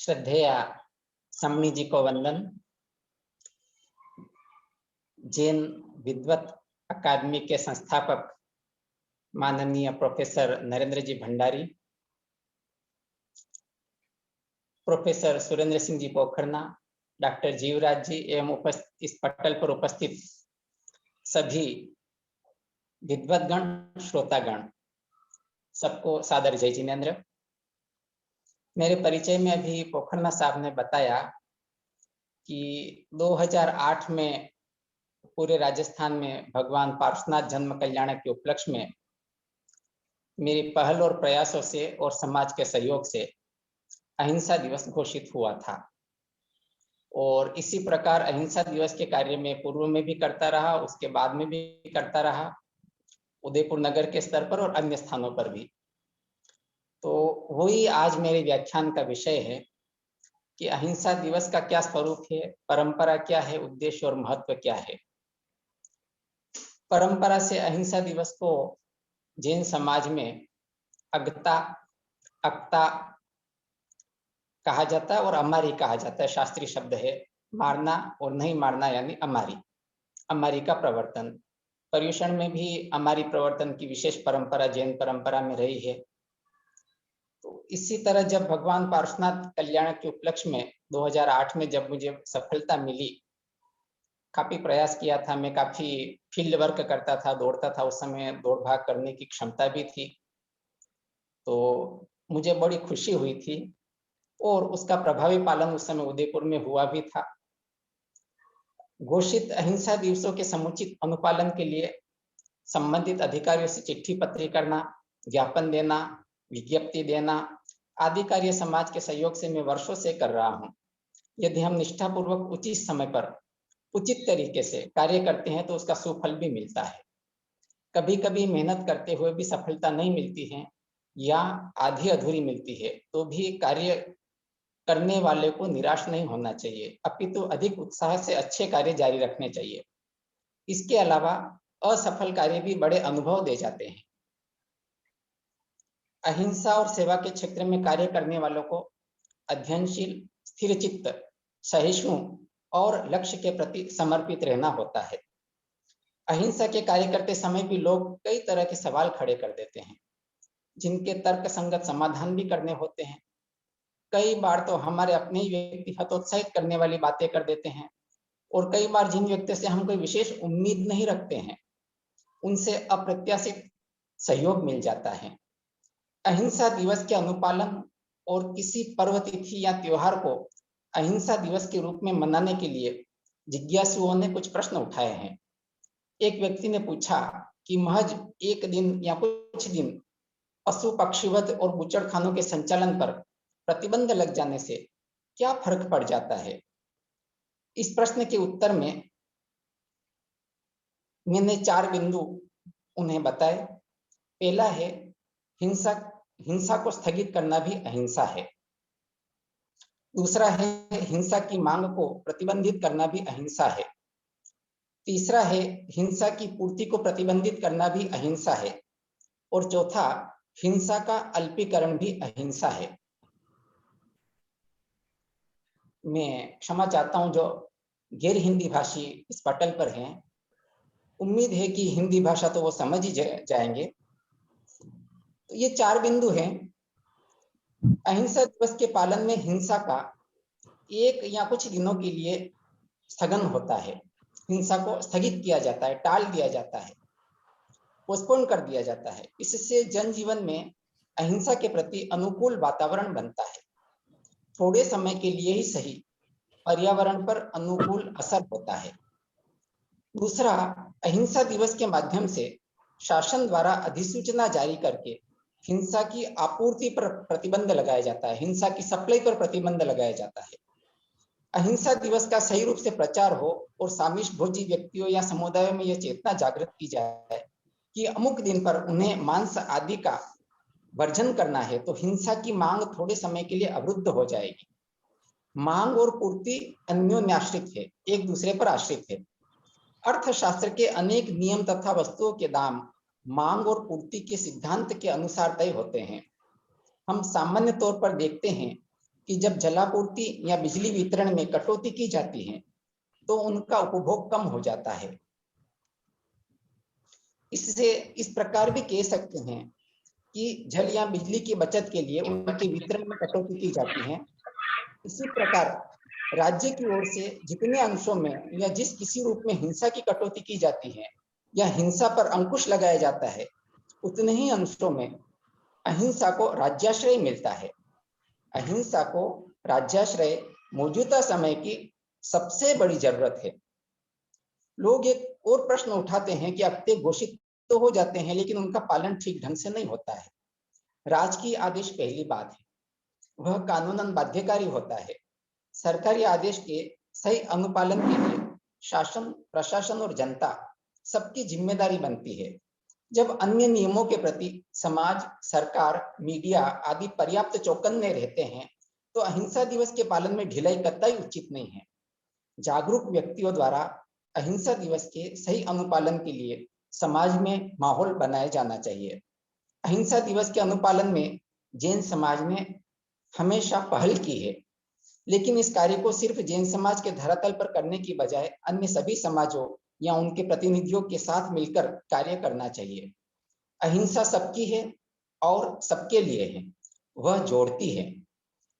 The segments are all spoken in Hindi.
श्रद्धेय सम्मी जी को वंदन। जैन विद्वत अकादमी के संस्थापक माननीय प्रोफेसर नरेंद्र जी भंडारी, प्रोफेसर सुरेंद्र सिंह जी पोखरना, डॉक्टर जीवराज जी एवं इस पटल पर उपस्थित सभी विद्वतगण, श्रोतागण, सबको सादर जय जिनेन्द्र। मेरे परिचय में अभी पोखरना साहब ने बताया कि 2008 में पूरे राजस्थान में भगवान पार्श्वनाथ जन्म कल्याण के उपलक्ष्य में मेरी पहल और प्रयासों से और समाज के सहयोग से अहिंसा दिवस घोषित हुआ था और इसी प्रकार अहिंसा दिवस के कार्य में पूर्व में भी करता रहा, उसके बाद में भी करता रहा, उदयपुर नगर के स्तर पर और अन्य स्थानों पर भी। तो वही आज मेरे व्याख्यान का विषय है कि अहिंसा दिवस का क्या स्वरूप है, परंपरा क्या है, उद्देश्य और महत्व क्या है। परंपरा से अहिंसा दिवस को जैन समाज में अगता, अक्ता कहा जाता है और अमारी कहा जाता है। शास्त्रीय शब्द है, मारना और नहीं मारना यानी अमारी, अमारी का प्रवर्तन। पर्युषण में भी अमारी प्रवर्तन की विशेष परंपरा जैन परंपरा में रही है। तो इसी तरह जब भगवान पार्श्वनाथ कल्याण के उपलक्ष्य में 2008 में जब मुझे सफलता मिली, काफी प्रयास किया था, मैं काफी फील्ड वर्क करता था, दौड़ता था, उस समय दौड़ भाग करने की क्षमता भी थी, तो मुझे बड़ी खुशी हुई थी और उसका प्रभावी पालन उस समय उदयपुर में हुआ भी था। घोषित अहिंसा दिवसों के समुचित अनुपालन के लिए संबंधित अधिकारियों से चिट्ठी पत्री करना, ज्ञापन देना, विज्ञप्ति देना आदि कार्य समाज के सहयोग से मैं वर्षों से कर रहा हूँ। यदि हम निष्ठापूर्वक उचित समय पर उचित तरीके से कार्य करते हैं तो उसका सुफल भी मिलता है। कभी कभी मेहनत करते हुए भी सफलता नहीं मिलती है या आधी अधूरी मिलती है, तो भी कार्य करने वाले को निराश नहीं होना चाहिए, अपितु अधिक उत्साह से अच्छे कार्य जारी रखने चाहिए। इसके अलावा असफल कार्य भी बड़े अनुभव दे जाते हैं। अहिंसा और सेवा के क्षेत्र में कार्य करने वालों को अध्ययनशील, स्थिरचित्त, सहिष्णु और लक्ष्य के प्रति समर्पित रहना होता है। अहिंसा के कार्य करते समय भी लोग कई तरह के सवाल खड़े कर देते हैं, जिनके तर्क संगत समाधान भी करने होते हैं। कई बार तो हमारे अपने ही व्यक्ति हतोत्साहित करने वाली बातें कर देते हैं और कई बार जिन व्यक्ति से हम कोई विशेष उम्मीद नहीं रखते हैं, उनसे अप्रत्याशित सहयोग मिल जाता है। अहिंसा दिवस के अनुपालन और किसी पर्व, तिथि या त्योहार को अहिंसा दिवस के रूप में मनाने के लिए जिज्ञासुओं ने कुछ प्रश्न उठाए हैं। एक व्यक्ति ने पूछा कि महज एक दिन या कुछ दिन पशु पक्षीवध और बूचड़खानों के संचालन पर प्रतिबंध लग जाने से क्या फर्क पड़ जाता है। इस प्रश्न के उत्तर में मैंने 4 बिंदु उन्हें बताए। पहला है, हिंसा को स्थगित करना भी अहिंसा है। दूसरा है, हिंसा की मांग को प्रतिबंधित करना भी अहिंसा है। तीसरा है, हिंसा की पूर्ति को प्रतिबंधित करना भी अहिंसा है। और चौथा, हिंसा का अल्पीकरण भी अहिंसा है। मैं क्षमा चाहता हूं जो गैर हिंदी भाषी इस पटल पर हैं, उम्मीद है कि हिंदी भाषा तो वो समझ ही जाएंगे। तो ये 4 बिंदु हैं। अहिंसा दिवस के पालन में हिंसा का एक या कुछ दिनों के लिए स्थगन होता है। हिंसा को स्थगित किया जाता है, टाल दिया जाता है, पोस्टपोन कर दिया जाता है। इससे जनजीवन में अहिंसा के प्रति अनुकूल वातावरण बनता है। थोड़े समय के लिए ही सही, पर्यावरण पर अनुकूल असर होता है। दूसरा, अहिंसा दिवस के माध्यम से शासन द्वारा अधिसूचना जारी करके हिंसा की आपूर्ति पर प्रतिबंध लगाया जाता है, हिंसा की सप्लाई पर प्रतिबंध लगाया जाता है। अहिंसा दिवस का सही रूप से प्रचार हो और सामिष भोजी व्यक्तियों या समुदायों में यह चेतना जागृत की जाए कि अमुक दिन पर उन्हें मांस आदि का वर्जन करना है, तो हिंसा की मांग थोड़े समय के लिए अवरुद्ध हो जाएगी। मांग और पूर्ति अन्योन्याश्रित है, एक दूसरे पर आश्रित है। अर्थशास्त्र के अनेक नियम तथा वस्तुओं के दाम मांग और पूर्ति के सिद्धांत के अनुसार तय होते हैं। हम सामान्य तौर पर देखते हैं कि जब जलापूर्ति या बिजली वितरण में कटौती की जाती है तो उनका उपभोग कम हो जाता है। इससे इस प्रकार भी कह सकते हैं कि जल या बिजली की बचत के लिए उनके वितरण में कटौती की जाती है। इसी प्रकार राज्य की ओर से जितने अंशों में या जिस किसी रूप में हिंसा की कटौती की जाती है या हिंसा पर अंकुश लगाया जाता है, उतने ही अंशों में अहिंसा को राज्याश्रय मिलता है। अहिंसा को राज्याश्रय मौजूदा समय की सबसे बड़ी जरूरत है। लोग एक और प्रश्न उठाते हैं कि अगते घोषित तो हो जाते हैं लेकिन उनका पालन ठीक ढंग से नहीं होता है। राजकीय आदेश पहली बात है, वह कानूनन बाध्यकारी होता है। सरकारी आदेश के सही अनुपालन के लिए शासन, प्रशासन और जनता सबकी जिम्मेदारी बनती है। जब अन्य नियमों के प्रति समाज, सरकार, मीडिया आदि पर्याप्त चौकन्ने रहते हैं तो अहिंसा दिवस के पालन में ढिलाई कतई उचित नहीं है। जागरूक व्यक्तियों द्वारा अहिंसा दिवस के सही अनुपालन के लिए समाज में माहौल बनाया जाना चाहिए। अहिंसा दिवस के अनुपालन में जैन समाज ने हमेशा पहल की है, लेकिन इस कार्य को सिर्फ जैन समाज के धरातल पर करने की बजाय अन्य सभी समाजों या उनके प्रतिनिधियों के साथ मिलकर कार्य करना चाहिए। अहिंसा सबकी है और सबके लिए है, वह जोड़ती है।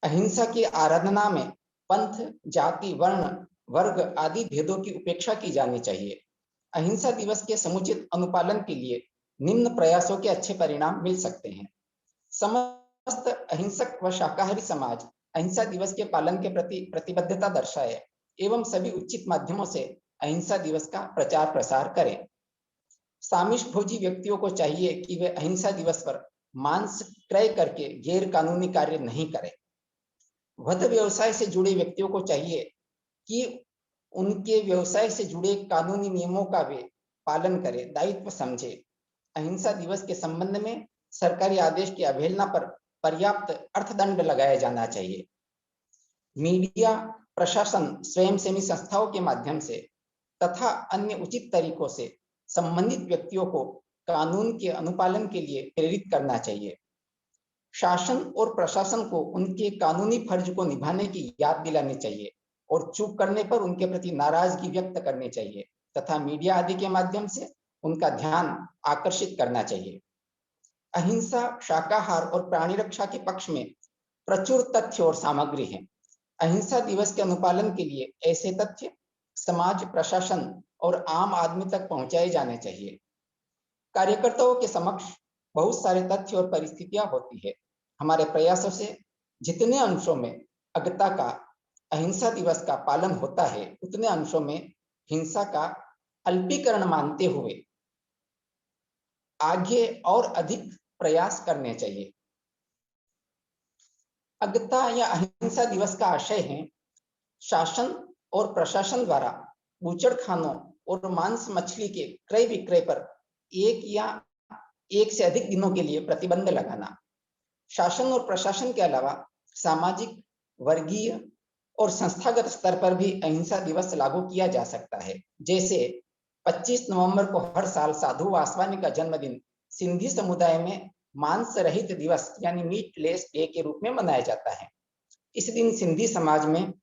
अहिंसा की आराधना में पंथ, जाति, वर्ण, वर्ग आदि भेदों की उपेक्षा की जानी चाहिए। अहिंसा दिवस के समुचित अनुपालन के लिए निम्न प्रयासों के अच्छे परिणाम मिल सकते हैं। समस्त अहिंसक व शाकाहारी समाज अहिंसा दिवस के पालन के प्रति प्रतिबद्धता दर्शाए एवं सभी उचित माध्यमों से अहिंसा दिवस का प्रचार प्रसार करें। सामिष भोजी व्यक्तियों को चाहिए कि वे अहिंसा दिवस पर मांस क्रय करके गैर कानूनी कार्य नहीं करें। वध व्यवसाय से जुड़े व्यक्तियों को चाहिए कि उनके व्यवसाय से जुड़े कानूनी नियमों का वे पालन करें, दायित्व समझे। अहिंसा दिवस के संबंध में सरकारी आदेश की अवहेलना पर पर्याप्त अर्थदंड लगाया जाना चाहिए। मीडिया, प्रशासन, स्वयंसेवी संस्थाओं के माध्यम से तथा अन्य उचित तरीकों से संबंधित व्यक्तियों को कानून के अनुपालन के लिए प्रेरित करना चाहिए। शासन और प्रशासन को उनके कानूनी फर्ज को निभाने की याद दिलानी चाहिए और चूक करने पर उनके प्रति नाराजगी व्यक्त करनी चाहिए तथा मीडिया आदि के माध्यम से उनका ध्यान आकर्षित करना चाहिए। अहिंसा, शाकाहार और प्राणी रक्षा के पक्ष में प्रचुर तथ्य और सामग्री है। अहिंसा दिवस के अनुपालन के लिए ऐसे तथ्य समाज, प्रशासन और आम आदमी तक पहुंचाए जाने चाहिए। कार्यकर्ताओं के समक्ष बहुत सारे तथ्य और परिस्थितियां होती है। हमारे प्रयासों से जितने अंशों में अगता का अहिंसा दिवस का पालन होता है, उतने अंशों में हिंसा का अल्पीकरण मानते हुए आगे और अधिक प्रयास करने चाहिए। अगता या अहिंसा दिवस का आशय है शासन और प्रशासन द्वारा बूचड़खानों और मांस मछली के क्रय विक्रय पर एक या एक से अधिक दिनों के लिए प्रतिबंध लगाना। शासन और प्रशासन के अलावा सामाजिक, वर्गीय और संस्थागत स्तर पर भी अहिंसा दिवस लागू किया जा सकता है। जैसे 25 नवंबर को हर साल साधु वासवानी का जन्मदिन सिंधी समुदाय में मांस रहित दिवस यानी मीटलेस डे के रूप में मनाया जाता है। इस दिन सिंधी समाज में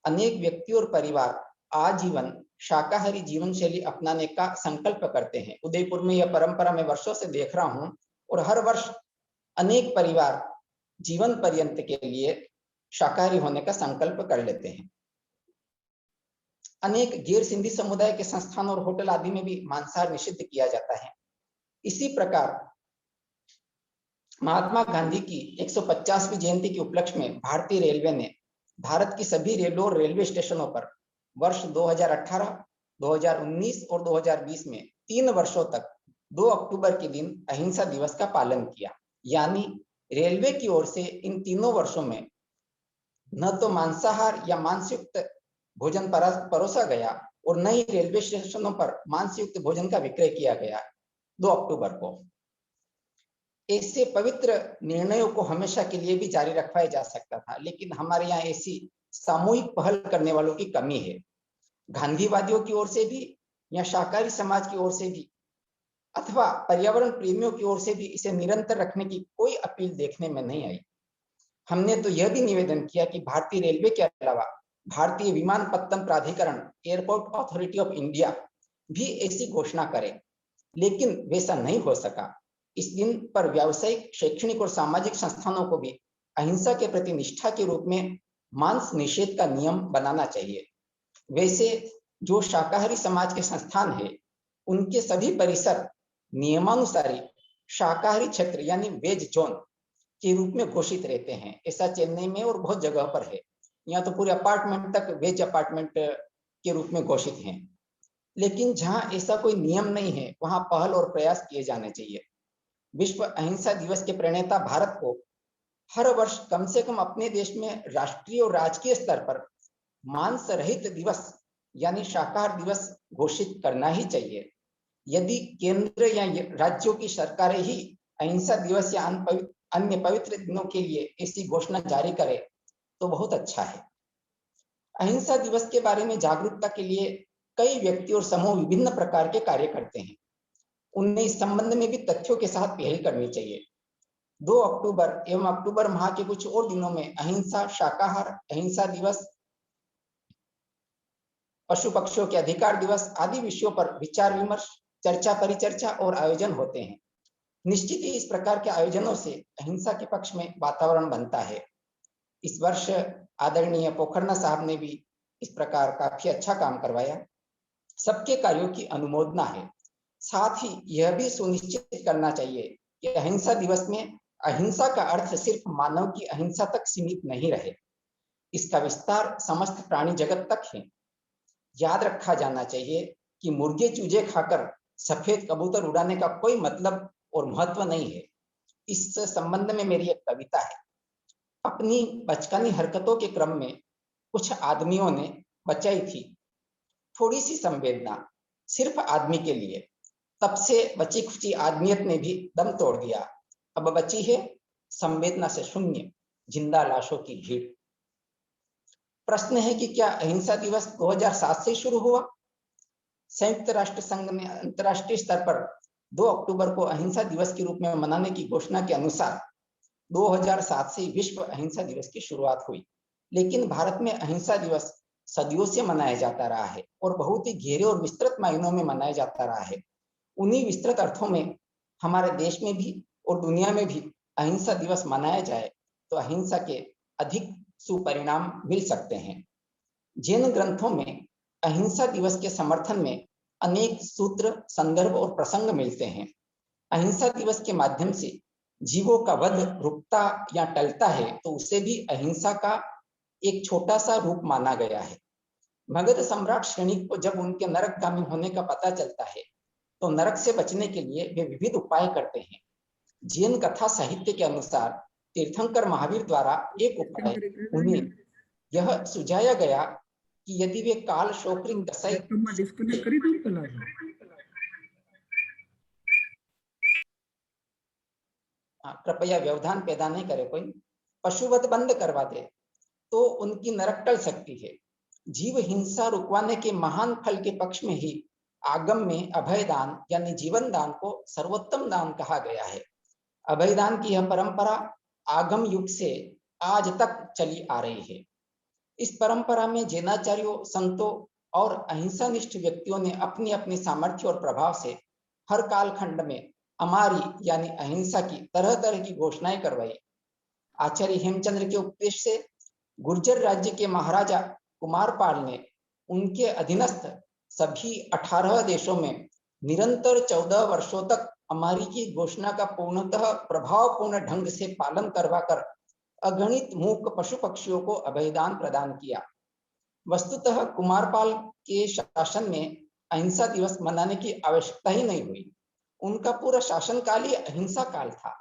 अनेक व्यक्ति और परिवार आजीवन शाकाहारी जीवन शैली अपनाने का संकल्प करते हैं। उदयपुर में यह परंपरा मैं वर्षों से देख रहा हूं और हर वर्ष अनेक परिवार जीवन पर्यंत के लिए शाकाहारी होने का संकल्प कर लेते हैं। अनेक गैर सिंधी समुदाय के संस्थान और होटल आदि में भी मांसाहार निषिद्ध किया जाता है। इसी प्रकार महात्मा गांधी की 150वीं जयंती के उपलक्ष्य में भारतीय रेलवे ने भारत की सभी रेलों और रेलवे स्टेशनों पर वर्ष 2018, 2019 और 2020 में 3 वर्षों तक 2 अक्टूबर के दिन अहिंसा दिवस का पालन किया। यानी रेलवे की ओर से इन तीनों वर्षों में न तो मांसाहार या मांसयुक्त भोजन परोसा गया और न ही रेलवे स्टेशनों पर मांसयुक्त भोजन का विक्रय किया गया 2 अक्टूबर को। ऐसे पवित्र निर्णयों को हमेशा के लिए भी जारी रखवाया जा सकता था, लेकिन हमारे यहाँ ऐसी सामूहिक पहल करने वालों की कमी है। गांधीवादियों की ओर से भी या शाकाहारी समाज की ओर से भी अथवा पर्यावरण प्रेमियों की ओर से भी इसे निरंतर रखने की कोई अपील देखने में नहीं आई। हमने तो यह भी निवेदन किया कि भारतीय रेलवे के अलावा भारतीय विमानपत्तन प्राधिकरण, एयरपोर्ट अथॉरिटी ऑफ इंडिया भी ऐसी घोषणा करे, लेकिन वैसा नहीं हो सका। इस दिन पर व्यावसायिक, शैक्षणिक और सामाजिक संस्थानों को भी अहिंसा के प्रति निष्ठा के रूप में मांस निषेध का नियम बनाना चाहिए। वैसे जो शाकाहारी समाज के संस्थान है, उनके सभी परिसर नियमानुसारी शाकाहारी क्षेत्र यानी वेज जोन के रूप में घोषित रहते हैं। ऐसा चेन्नई में और बहुत जगह पर है। यहाँ तो पूरे अपार्टमेंट तक वेज अपार्टमेंट के रूप में घोषित हैं। लेकिन जहां ऐसा कोई नियम नहीं है, वहां पहल और प्रयास किए जाने चाहिए। विश्व अहिंसा दिवस के प्रणेता भारत को हर वर्ष कम से कम अपने देश में राष्ट्रीय और राजकीय स्तर पर मांस रहित दिवस यानी शाकाहार दिवस घोषित करना ही चाहिए। यदि केंद्र या राज्यों की सरकारें ही अहिंसा दिवस या अन्य पवित्र दिनों के लिए ऐसी घोषणा जारी करे तो बहुत अच्छा है। अहिंसा दिवस के बारे में जागरूकता के लिए कई व्यक्ति और समूह विभिन्न प्रकार के कार्य करते हैं। उन्हें इस संबंध में भी तथ्यों के साथ पहल करनी चाहिए। 2 अक्टूबर एवं अक्टूबर माह के कुछ और दिनों में अहिंसा, शाकाहार, अहिंसा दिवस, पशु पक्षियों के अधिकार दिवस आदि विषयों पर विचार विमर्श, चर्चा परिचर्चा और आयोजन होते हैं। निश्चित ही इस प्रकार के आयोजनों से अहिंसा के पक्ष में वातावरण बनता है। इस वर्ष आदरणीय पोखरना साहब ने भी इस प्रकार काफी अच्छा काम करवाया। सबके कार्यों की अनुमोदना है। साथ ही यह भी सुनिश्चित करना चाहिए कि अहिंसा दिवस में अहिंसा का अर्थ सिर्फ मानव की अहिंसा तक सीमित नहीं रहे, इसका विस्तार समस्त प्राणी जगत तक है। याद रखा जाना चाहिए कि मुर्गे चूजे खाकर सफेद कबूतर उड़ाने का कोई मतलब और महत्व नहीं है। इस संबंध में मेरी एक कविता है। अपनी बचकानी हरकतों के क्रम में कुछ आदमियों ने बचाई थी थोड़ी सी संवेदना, सिर्फ आदमी के लिए। तब से बची खुची आदमियत ने भी दम तोड़ दिया। अब बची है संवेदना से शून्य जिंदा लाशों की भीड़। प्रश्न है कि क्या अहिंसा दिवस 2007 से शुरू हुआ? संयुक्त राष्ट्र संघ ने अंतर्राष्ट्रीय स्तर पर 2 अक्टूबर को अहिंसा दिवस के रूप में मनाने की घोषणा के अनुसार 2007 से विश्व अहिंसा दिवस की शुरुआत हुई। लेकिन भारत में अहिंसा दिवस सदियों से मनाया जाता रहा है और बहुत ही गहरे और विस्तृत मायनों में मनाया जाता रहा है। उन्हीं विस्तृत अर्थों में हमारे देश में भी और दुनिया में भी अहिंसा दिवस मनाया जाए तो अहिंसा के अधिक सुपरिणाम मिल सकते हैं। जैन ग्रंथों में अहिंसा दिवस के समर्थन में अनेक सूत्र, संदर्भ और प्रसंग मिलते हैं। अहिंसा दिवस के माध्यम से जीवों का वध रुकता या टलता है तो उसे भी अहिंसा का एक छोटा सा रूप माना गया है। मगध सम्राट श्रेणिक को जब उनके नरकगामी होने का पता चलता है तो नरक से बचने के लिए वे विविध उपाय करते हैं। जैन कथा साहित्य के अनुसार तीर्थंकर महावीर द्वारा एक उपाय उन्हें यह सुझाया गया कि यदि वे काल शोकरिंग दसाई कृपया व्यवधान पैदा नहीं करे, कोई पशुवध बंद करवा दे तो उनकी नरक टल सकती है। जीव हिंसा रुकवाने के महान फल के पक्ष में ही आगम में अभय दान यानी जीवन दान को सर्वोत्तम दान कहा गया है। अभय दान की यह परंपरा आगम युग से आज तक चली आ रही है। इस परंपरा में जैनाचार्यों, संतों और अहिंसा निष्ठ व्यक्तियों ने अपनी अपनी सामर्थ्य और प्रभाव से हर कालखंड में अमारी यानी अहिंसा की तरह तरह की घोषणाएं करवाई। आचार्य हेमचंद्र के उपदेश से गुर्जर राज्य के महाराजा कुमारपाल ने उनके अधीनस्थ सभी 18 देशों में निरंतर 14 वर्षों तक अमारी की घोषणा का पूर्णतः प्रभावपूर्ण ढंग से पालन करवाकर अगणित मूक पशु पक्षियों को अभयदान प्रदान किया। वस्तुतः कुमारपाल के शासन में अहिंसा दिवस मनाने की आवश्यकता ही नहीं हुई। उनका पूरा शासनकाल ही अहिंसा काल था।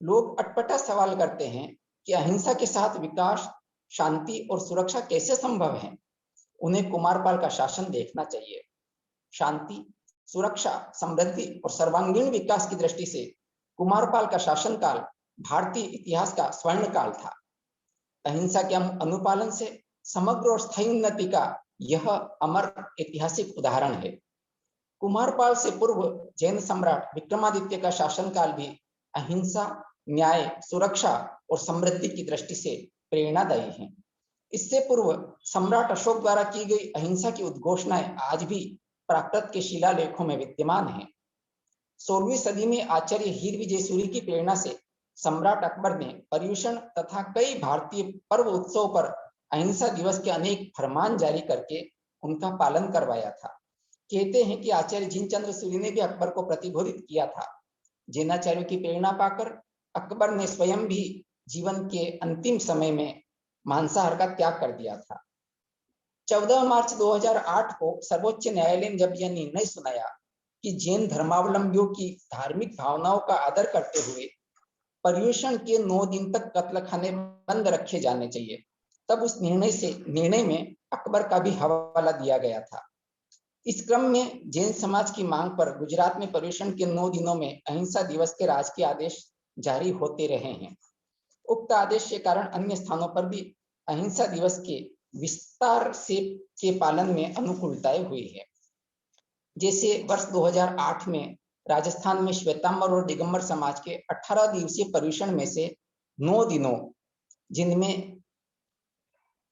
लोग अटपटा सवाल करते हैं कि अहिंसा के साथ विकास, शांति और सुरक्षा कैसे संभव है। उन्हें कुमारपाल का शासन देखना चाहिए। शांति, सुरक्षा, समृद्धि और सर्वांगीण विकास की दृष्टि से कुमारपाल का शासनकाल भारतीय इतिहास का स्वर्ण काल था। अहिंसा के अनुपालन से समग्र और स्थायी उन्नति का यह अमर ऐतिहासिक उदाहरण है। कुमारपाल से पूर्व जैन सम्राट विक्रमादित्य का शासनकाल भी अहिंसा न्याय, सुरक्षा और समृद्धि की दृष्टि से प्रेरणादायी हैं। इससे पूर्व सम्राट अशोक द्वारा की गई अहिंसा की उद्घोषणाएं आज भी प्राकृत के शिलालेखों में विद्यमान हैं। 16वीं सदी में आचार्य हीर विजय सूरी की प्रेरणा से सम्राट अकबर ने पर्युषण तथा कई भारतीय पर्व उत्सव पर अहिंसा दिवस के अनेक फरमान जारी करके उनका पालन करवाया था। कहते हैं कि आचार्य जिनचंद्र सूरी ने भी अकबर को प्रतिबोधित किया था। जैनाचार्यों की प्रेरणा पाकर अकबर ने स्वयं भी जीवन के अंतिम समय में मांसाहार का त्याग कर दिया था। 14 मार्च 2008 को सर्वोच्च न्यायालय ने जब यह निर्णय सुनाया कि जैन धर्मावलंबियों की धार्मिक भावनाओं का आदर करते हुए पर्युषण के 9 दिन तक कत्लखाने बंद रखे जाने चाहिए, तब उस निर्णय में अकबर का भी हवाला दिया गया था। इस क्रम में जैन समाज की मांग पर गुजरात में पर्युषण के 9 दिनों में अहिंसा दिवस के राजकीय आदेश जारी होते रहे हैं। उक्त आदेश के कारण अन्य स्थानों पर भी अहिंसा दिवस के विस्तार से के पालन में अनुकूलताएं हुई है। जैसे वर्ष 2008 में राजस्थान में श्वेतांबर और दिगंबर समाज के 18 दिवसीय पर्युषण में से 9 दिनों, जिनमें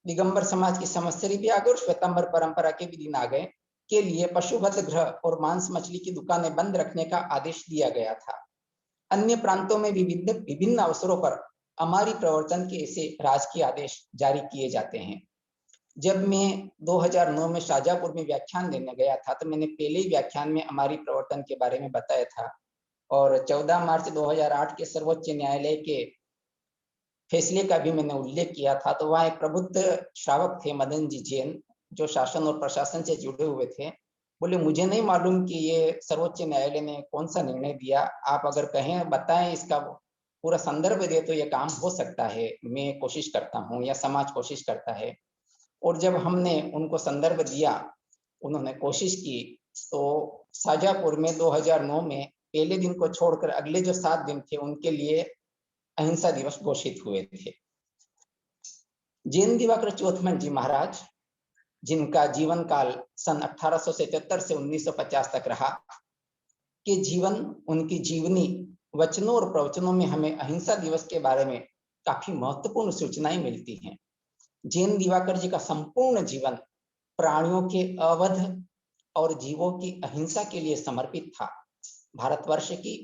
दिगंबर समाज की संवत्सरी भी आ गई और श्वेतांबर परंपरा के भी दिन आ गए, के लिए पशुवध गृह और मांस मछली की दुकानें बंद रखने का आदेश दिया गया था। अन्य प्रांतों में भी विभिन्न अवसरों पर हमारी प्रवर्तन के ऐसे राजकीय आदेश जारी किए जाते हैं। जब मैं 2009 में शाहजहांपुर में व्याख्यान देने गया था तो मैंने पहले ही व्याख्यान में हमारी प्रवर्तन के बारे में बताया था और 14 मार्च 2008 के सर्वोच्च न्यायालय के फैसले का भी मैंने उल्लेख किया था। तो वहाँ एक प्रबुद्ध श्रावक थे मदन जी जैन, जो शासन और प्रशासन से जुड़े हुए थे। बोले मुझे नहीं मालूम कि ये सर्वोच्च न्यायालय ने कौन सा निर्णय दिया, आप अगर कहें बताएं इसका पूरा संदर्भ दे तो ये काम हो सकता है, मैं कोशिश करता हूँ या समाज कोशिश करता है। और जब हमने उनको संदर्भ दिया, उन्होंने कोशिश की, तो शाहजहांपुर में 2009 में पहले दिन को छोड़कर अगले जो 7 दिन थे उनके लिए अहिंसा दिवस घोषित हुए थे। जैन दिवाकर चौथमन जी महाराज, जिनका जीवन काल सन 1877 से 1950 तक रहा, के जीवन, उनकी जीवनी, वचनों और प्रवचनों में हमें अहिंसा दिवस के बारे में काफी महत्वपूर्ण सूचनाएं मिलती हैं। जैन दिवाकर जी का संपूर्ण जीवन प्राणियों के अवध और जीवों की अहिंसा के लिए समर्पित था। भारतवर्ष की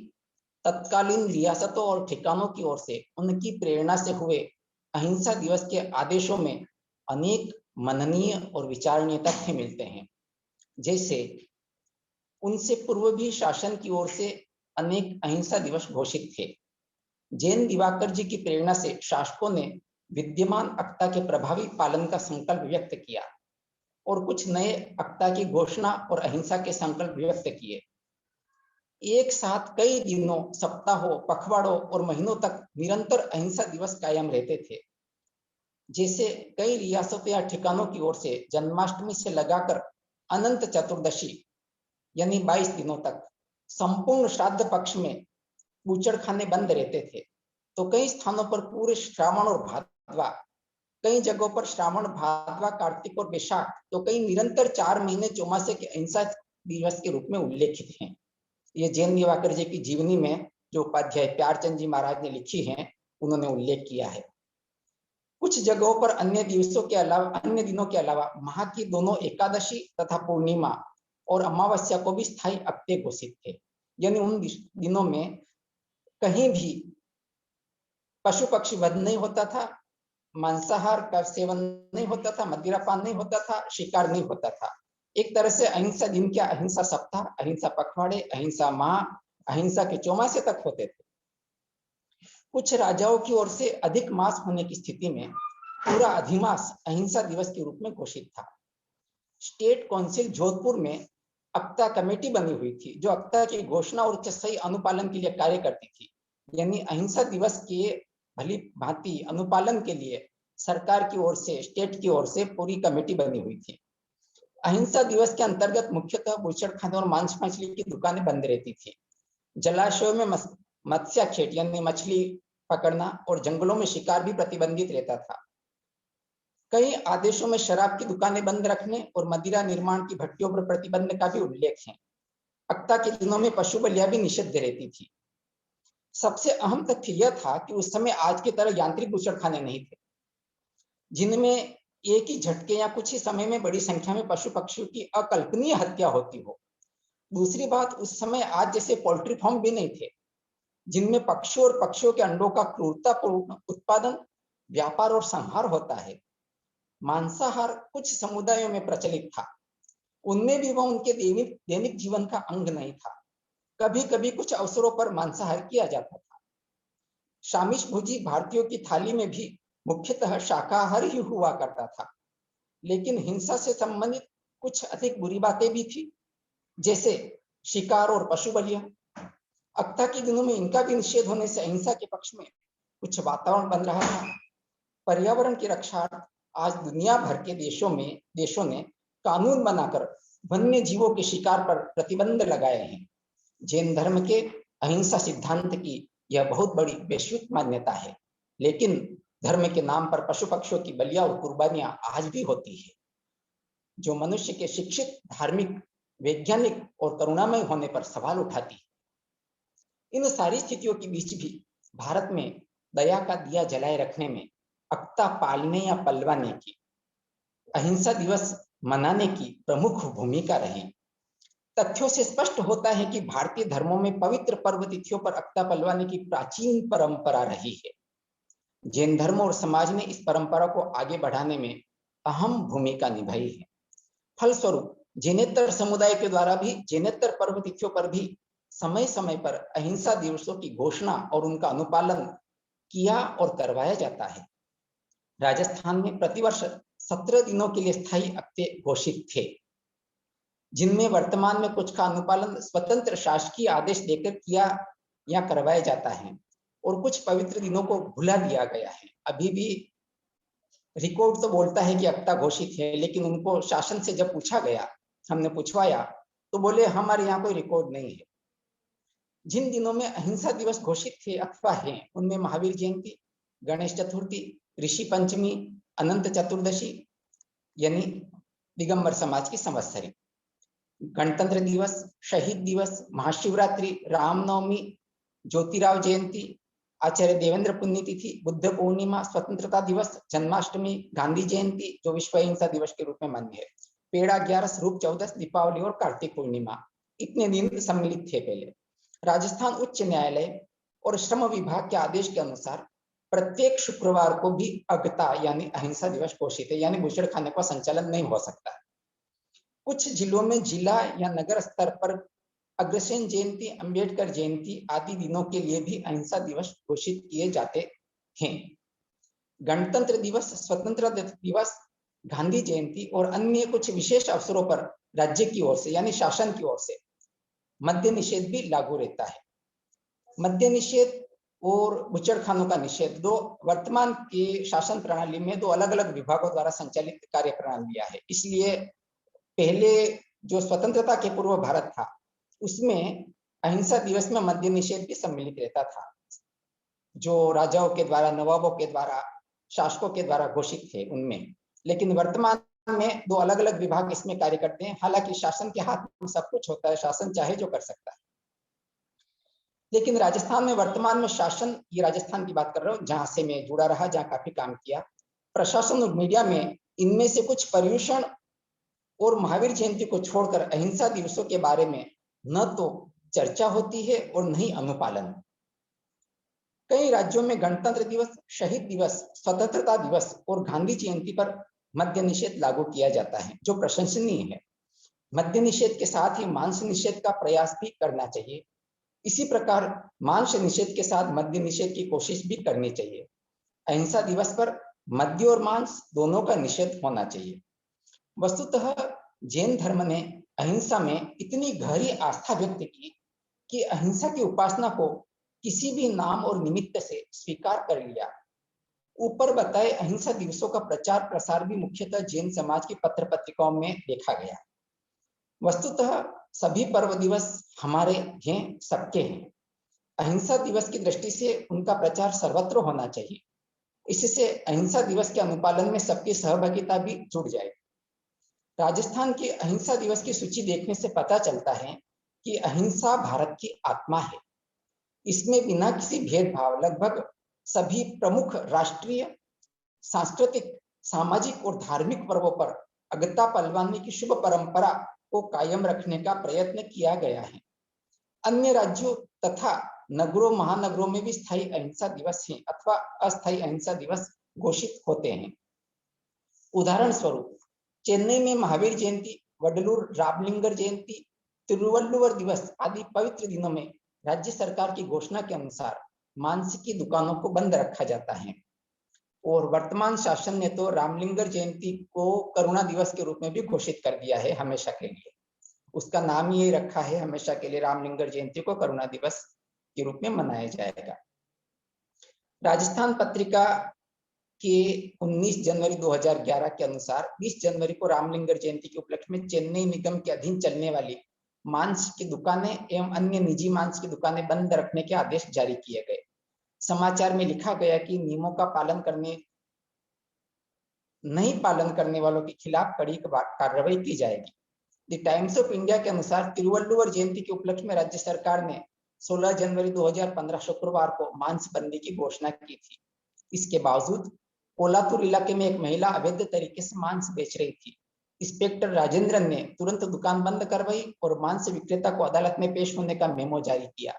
तत्कालीन रियासतों और ठिकानों की ओर से उनकी प्रेरणा से हुए अहिंसा दिवस के आदेशों में अनेक मननीय और विचारणीय तथ्य मिलते हैं। जैसे उनसे पूर्व भी शासन की ओर से अनेक अहिंसा दिवस घोषित थे। जैन दिवाकर जी की प्रेरणा से शासकों ने विद्यमान अक्ता के प्रभावी पालन का संकल्प व्यक्त किया और कुछ नए अक्ता की घोषणा और अहिंसा के संकल्प व्यक्त किए। एक साथ कई दिनों, सप्ताहों, पखवाड़ों और महीनों तक निरंतर अहिंसा दिवस कायम रहते थे। जैसे कई रियासतों या ठिकानों की ओर से जन्माष्टमी से लगाकर अनंत चतुर्दशी यानी 22 दिनों तक संपूर्ण श्राद्ध पक्ष में बूचड़खाने बंद रहते थे। तो कई स्थानों पर पूरे श्रावण और भादवा, कई जगहों पर श्रावण, भादवा, कार्तिक और वैशाख, तो कई निरंतर 4 महीने चौमासे के अहिंसा दिवस के रूप में उल्लेखित हैं। ये जैन दिवाकर जी की जीवनी में जो उपाध्याय प्यारचंद जी महाराज ने लिखी है, उन्होंने उल्लेख किया है। कुछ जगहों पर अन्य दिवसों के अलावा, अन्य दिनों के अलावा माह की दोनों एकादशी तथा पूर्णिमा और अमावस्या को भी स्थायी अक्ते घोषित थे। यानी उन दिनों में कहीं भी पशु पक्षी वध नहीं होता था, मांसाहार का सेवन नहीं होता था, मदिरापान नहीं होता था, शिकार नहीं होता था। एक तरह से अहिंसा दिन क्या, अहिंसा सप्ताह, अहिंसा पखवाड़े, अहिंसा माह, अहिंसा के चौमासे तक होते थे। कुछ राजाओं की ओर से अधिक मास होने की स्थिति में पूरा अधिमास अहिंसा दिवस के रूप में घोषित था। स्टेट काउंसिल जोधपुर में अक्ता कमेटी बनी हुई थी, जो अक्ता की घोषणा और सही अनुपालन के लिए कार्य करती थी। यानी अहिंसा दिवस के भली भांति अनुपालन के लिए सरकार की ओर से, स्टेट की ओर से पूरी कमेटी बनी हुई थी। अहिंसा दिवस के अंतर्गत मुख्यतः बूचड़खाने और मांस मछली की दुकानें बंद रहती थी। जलाशयों में मत्स्य खेत यानी मछली पकड़ना और जंगलों में शिकार भी प्रतिबंधित रहता था। कई आदेशों में शराब की दुकानें बंद रखने और मदिरा निर्माण की भट्टियों पर प्रतिबंध का भी उल्लेख है। अक्ता के दिनों में पशु बलियां भी निषिद्ध रहती थी। सबसे अहम तथ्य यह था कि उस समय आज की तरह यांत्रिक बूचड़खाने नहीं थे, जिनमें एक ही झटके या कुछ ही समय में बड़ी संख्या में पशु पक्षियों की अकल्पनीय हत्या होती हो। दूसरी बात, उस समय आज जैसे पोल्ट्री फार्म भी नहीं थे, जिनमें पक्षियों और पक्षियों के अंडों का क्रूरतापूर्ण उत्पादन, व्यापार और संहार होता है। मांसाहार कुछ समुदायों में प्रचलित था, उनमें भी वह उनके दैनिक दैनिक जीवन का अंग नहीं था। कभी कभी कुछ अवसरों पर मांसाहार किया जाता था। शामिश भोजी भारतीयों की थाली में भी मुख्यतः शाकाहार ही हुआ करता था, लेकिन हिंसा से संबंधित कुछ अधिक बुरी बातें भी थी, जैसे शिकार और पशु बलियां। अक्ता के दिनों में इनका भी निषेध होने से अहिंसा के पक्ष में कुछ वातावरण बन रहा था। पर्यावरण की रक्षा आज दुनिया भर के देशों ने कानून बनाकर वन्य जीवों के शिकार पर प्रतिबंध लगाए हैं। जैन धर्म के अहिंसा सिद्धांत की यह बहुत बड़ी वैश्विक मान्यता है, लेकिन धर्म के नाम पर पशु पक्षियों की बलियां और कुर्बानियां आज भी होती है, जो मनुष्य के शिक्षित, धार्मिक, वैज्ञानिक और करुणामय होने पर सवाल उठाती है। इन सारी स्थितियों के बीच भी भारत में दया का दिया जलाए रखने में अक्ता पालने या पलवाने की, अहिंसा दिवस मनाने की प्रमुख भूमिका रही। तथ्यों से स्पष्ट होता है कि भारतीय धर्मों में पवित्र पर्व तिथियों पर अक्ता पलवाने की प्राचीन परंपरा रही है। जैन धर्म और समाज ने इस परंपरा को आगे बढ़ाने में अहम भूमिका निभाई है। फलस्वरूप जैनेतर समुदाय के द्वारा भी जैनेतर पर्व तिथियों पर भी समय समय पर अहिंसा दिवसों की घोषणा और उनका अनुपालन किया और करवाया जाता है। राजस्थान में प्रतिवर्ष 17 दिनों के लिए स्थायी अक्ते घोषित थे, जिनमें वर्तमान में कुछ का अनुपालन स्वतंत्र शासकीय आदेश देकर किया या करवाया जाता है, और कुछ पवित्र दिनों को भुला दिया गया है। अभी भी रिकॉर्ड तो बोलता है कि अक्ता घोषित है, लेकिन उनको शासन से जब पूछा गया, हमने पूछवाया, तो बोले हमारे यहाँ कोई रिकॉर्ड नहीं है। जिन दिनों में अहिंसा दिवस घोषित थे अथवा हैं, उनमें महावीर जयंती, गणेश चतुर्थी, ऋषि पंचमी, अनंत चतुर्दशी यानी दिगंबर समाज की संवत्सरी, गणतंत्र दिवस, शहीद दिवस, महाशिवरात्रि, रामनवमी, ज्योतिराव जयंती, आचार्य देवेंद्र पुण्यतिथि, बुद्ध पूर्णिमा, स्वतंत्रता दिवस, जन्माष्टमी, गांधी जयंती जो विश्व अहिंसा दिवस के रूप में मान्य है, पेड़ा 11, रूप 14, दीपावली और कार्तिक पूर्णिमा, इतने दिन सम्मिलित थे पहले। राजस्थान उच्च न्यायालय और श्रम विभाग के आदेश के अनुसार प्रत्येक शुक्रवार को भी अगता यानी अहिंसा दिवस घोषित है, यानी बूचड़खाने का संचालन नहीं हो सकता। कुछ जिलों में जिला या नगर स्तर पर अग्रसेन जयंती, अंबेडकर जयंती आदि दिनों के लिए भी अहिंसा दिवस घोषित किए जाते हैं। गणतंत्र दिवस, स्वतंत्रता दिवस, गांधी जयंती और अन्य कुछ विशेष अवसरों पर राज्य की ओर से यानी शासन की ओर से मद्य निषेध भी लागू रहता है। मद्य निषेध और बूचड़खानों का निषेध दो वर्तमान के शासन प्रणाली में दो अलग अलग विभागों द्वारा संचालित कार्य प्रणालियां है। इसलिए पहले जो स्वतंत्रता के पूर्व भारत था, उसमें अहिंसा दिवस में मद्य निषेध भी सम्मिलित रहता था, जो राजाओं के द्वारा, नवाबों के द्वारा, शासकों के द्वारा घोषित थे उनमें। लेकिन वर्तमान में दो अलग अलग विभाग इसमें कार्य करते हैं। हालांकि शासन के हाथ में सब कुछ होता है, शासन चाहे जो कर सकता है। लेकिन राजस्थान में वर्तमान में शासन, ये राजस्थान की बात कर रहा हूँ जहां से मैं जुड़ा रहा, जहां काफी काम किया, प्रशासन और मीडिया में इनमें से कुछ पर्यूषण और महावीर जयंती को छोड़कर अहिंसा दिवसों के बारे में न तो चर्चा होती है और न ही अनुपालन। कई राज्यों में गणतंत्र दिवस, शहीद दिवस, स्वतंत्रता दिवस और गांधी जयंती पर मद्य निषेध लागू किया जाता है, जो प्रशंसनीय है। मद्य निषेध के साथ ही मांस निषेध का प्रयास भी करना चाहिए। इसी प्रकार मांस निषेध के साथ मद्य निषेध की कोशिश भी करनी चाहिए। अहिंसा दिवस पर मद्य और मांस दोनों का निषेध होना चाहिए। वस्तुतः जैन धर्म ने अहिंसा में इतनी गहरी आस्था व्यक्त की कि अहिंसा की उपासना को किसी भी नाम और निमित्त से स्वीकार कर लिया। ऊपर बताए अहिंसा दिवसों का प्रचार प्रसार भी मुख्यतः जैन समाज की पत्र पत्रिकाओं में देखा गया। वस्तुतः सभी पर्व दिवस हमारे हैं, सबके हैं। अहिंसा दिवस की दृष्टि से उनका प्रचार सर्वत्र होना चाहिए। इससे अहिंसा दिवस के अनुपालन में सबकी सहभागिता भी जुड़ जाएगी। राजस्थान के अहिंसा दिवस की सूची देखने से पता चलता है कि अहिंसा भारत की आत्मा है। इसमें बिना किसी भेदभाव लगभग सभी प्रमुख राष्ट्रीय, सांस्कृतिक, सामाजिक और धार्मिक पर्वों पर अगता पहलवानी की शुभ परंपरा को कायम रखने का प्रयत्न किया गया है। अन्य राज्यों तथा नगरों महानगरों में भी स्थायी अहिंसा दिवस है अथवा अस्थायी अहिंसा दिवस घोषित होते हैं। उदाहरण स्वरूप चेन्नई में महावीर जयंती, वडलूर रामलिंगर जयंती, तिरुवल्लुवर दिवस आदि पवित्र दिनों में राज्य सरकार की घोषणा के अनुसार मांस की दुकानों को बंद रखा जाता है। और वर्तमान शासन ने तो रामलिंगर जयंती को करुणा दिवस के रूप में भी घोषित कर दिया है हमेशा के लिए। उसका नाम ही रखा है हमेशा के लिए, रामलिंगर जयंती को करुणा दिवस के रूप में मनाया जाएगा। राजस्थान पत्रिका के 19 जनवरी 2011 के अनुसार 20 जनवरी को रामलिंगर जयंती के उपलक्ष्य में चेन्नई निगम के अधीन चलने वाली मांस की दुकानें एवं अन्य निजी मांस की दुकानें बंद रखने के आदेश जारी किए गए। समाचार में लिखा गया कि नियमों का नहीं पालन करने वालों के खिलाफ कड़ी कार्रवाई की जाएगी। द टाइम्स ऑफ इंडिया के अनुसार तिरुवल्लुवर जयंती के उपलक्ष्य में राज्य सरकार ने 16 जनवरी 2015 शुक्रवार को मांस बंदी की घोषणा की थी। इसके बावजूद कोलातुर इलाके में एक महिला अवैध तरीके से मांस बेच रही थी। इंस्पेक्टर राजेंद्रन ने तुरंत दुकान बंद करवाई और मांस विक्रेता को अदालत में पेश होने का मेमो जारी किया।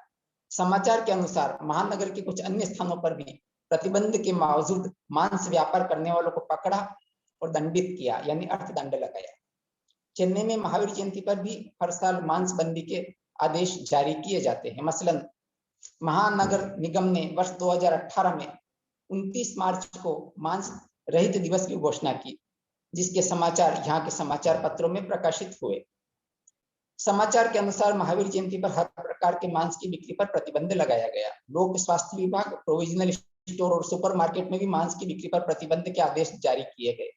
समाचार के अनुसार महानगर के कुछ अन्य स्थानों पर भी प्रतिबंध के बावजूद मांस व्यापार करने वालों को पकड़ा और दंडित किया, यानी अर्थदंड लगाया। चेन्नई में महावीर जयंती पर भी हर साल मांस बंदी के आदेश जारी किए जाते हैं। मसलन महानगर निगम ने वर्ष 2018 में 29 मार्च को मांस रहित दिवस की घोषणा की, जिसके समाचार यहाँ के समाचार पत्रों में प्रकाशित हुए। समाचार के अनुसार महावीर जयंती पर हर प्रकार के मांस की बिक्री पर प्रतिबंध लगाया गया। लोक स्वास्थ्य विभाग, प्रोविजनल स्टोर और सुपरमार्केट में भी मांस की बिक्री पर प्रतिबंध के आदेश जारी किए गए।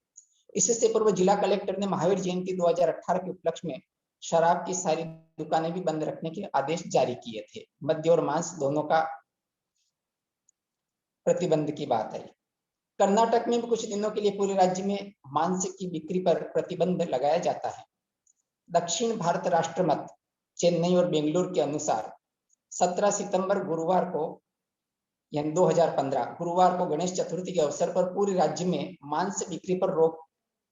इससे पूर्व जिला कलेक्टर ने महावीर जयंती 2018 के उपलक्ष्य में शराब की सारी दुकानें भी बंद रखने के आदेश जारी किए थे। मद्य और मांस दोनों का प्रतिबंध की बात है। कर्नाटक में भी कुछ दिनों के लिए पूरे राज्य में मांस की बिक्री पर प्रतिबंध लगाया जाता है। दक्षिण भारत राष्ट्रमत चेन्नई और बेंगलुरु के अनुसार 17 सितंबर गुरुवार को यानी 2015 गुरुवार को गणेश चतुर्थी के अवसर पर पूरे राज्य में मांस बिक्री पर रोक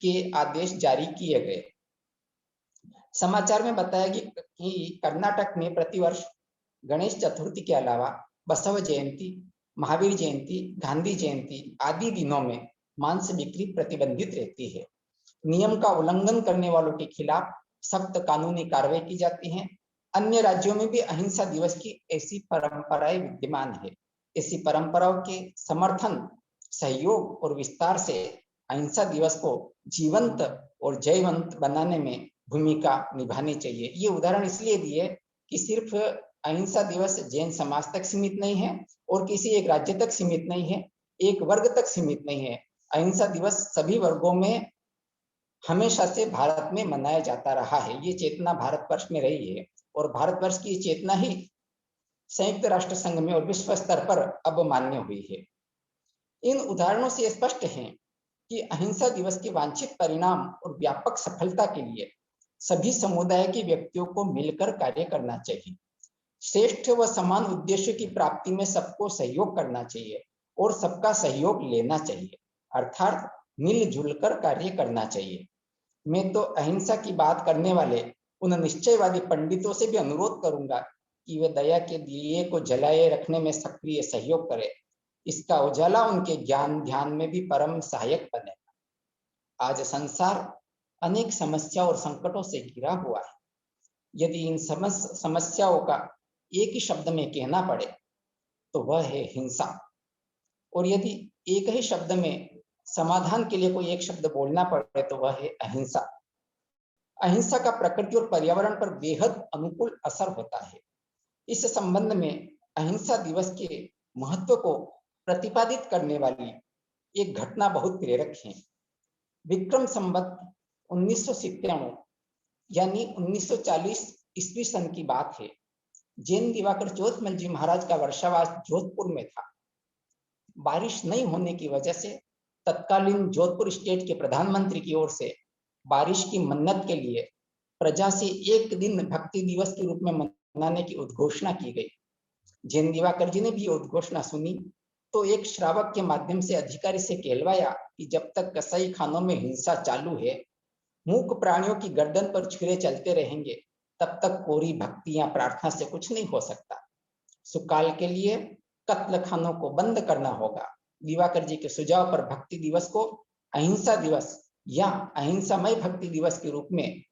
के आदेश जारी किए गए। समाचार में बताया कि कर्नाटक में प्रतिवर्ष गणेश चतुर्थी के अलावा बसव जयंती, महावीर जयंती, गांधी जयंती आदि दिनों में मांस बिक्री प्रतिबंधित रहती है। नियम का उल्लंघन करने वालों के खिलाफ सख्त कानूनी कार्रवाई की जाती है। अन्य राज्यों में भी अहिंसा दिवस की ऐसी परंपराएं विद्यमान है। ऐसी परंपराओं के समर्थन, सहयोग और विस्तार से अहिंसा दिवस को जीवंत और जयवंत बनाने में भूमिका निभानी चाहिए। ये उदाहरण इसलिए दिए कि सिर्फ अहिंसा दिवस जैन समाज तक सीमित नहीं है और किसी एक राज्य तक सीमित नहीं है, एक वर्ग तक सीमित नहीं है। अहिंसा दिवस सभी वर्गों में हमेशा से भारत में मनाया जाता रहा है। ये चेतना भारतवर्ष में रही है और भारतवर्ष की चेतना ही संयुक्त राष्ट्र संघ में और विश्व स्तर पर अब मान्य हुई है। इन उदाहरणों से स्पष्ट है कि अहिंसा दिवस के वांछित परिणाम और व्यापक सफलता के लिए सभी समुदाय के व्यक्तियों को मिलकर कार्य करना चाहिए। श्रेष्ठ व समान उद्देश्य की प्राप्ति में सबको सहयोग करना चाहिए और सबका सहयोग लेना चाहिए, अर्थात मिलजुल कर कार्य करना चाहिए। मैं तो अहिंसा की बात करने वाले उन निश्चयवादी पंडितों से भी अनुरोध करूंगा कि वे दया के दिए को जलाए रखने में सक्रिय सहयोग करें। इसका उजाला उनके ज्ञान ध्यान में भी परम सहायक बनेगा। आज संसार अनेक समस्या और संकटों से घिरा हुआ है। यदि इन समस्याओं का एक ही शब्द में कहना पड़े तो वह है हिंसा, और यदि एक ही शब्द में समाधान के लिए कोई एक शब्द बोलना पड़े तो वह है अहिंसा। अहिंसा का प्रकृति और पर्यावरण पर बेहद अनुकूल असर होता है। इस संबंध में अहिंसा दिवस के महत्व को प्रतिपादित करने वाली एक घटना बहुत प्रेरक है। विक्रम संवत 1997 यानी 1940 ईस्वी सन की बात है। जैन दिवाकर ज्योतिमल जी महाराज का वर्षावास जोधपुर में था। बारिश नहीं होने की वजह से तत्कालीन जोधपुर स्टेट के प्रधानमंत्री की ओर से बारिश की मन्नत के लिए प्रजा से एक दिन भक्ति दिवस के रूप में मनाने की उद्घोषणा की गई। जैन दिवाकर जी ने भी उद्घोषणा सुनी तो एक श्रावक के माध्यम से अधिकारी से कहलवाया कि जब तक कसाई खानों में हिंसा चालू है, मूक प्राणियों की गर्दन पर छुरे चलते रहेंगे, तब तक कोरी भक्ति या प्रार्थना से कुछ नहीं हो सकता। सुकाल के लिए कत्ल खानों को बंद करना होगा। दिवाकर जी के सुझाव पर भक्ति दिवस को अहिंसा दिवस या अहिंसामय भक्ति दिवस के रूप में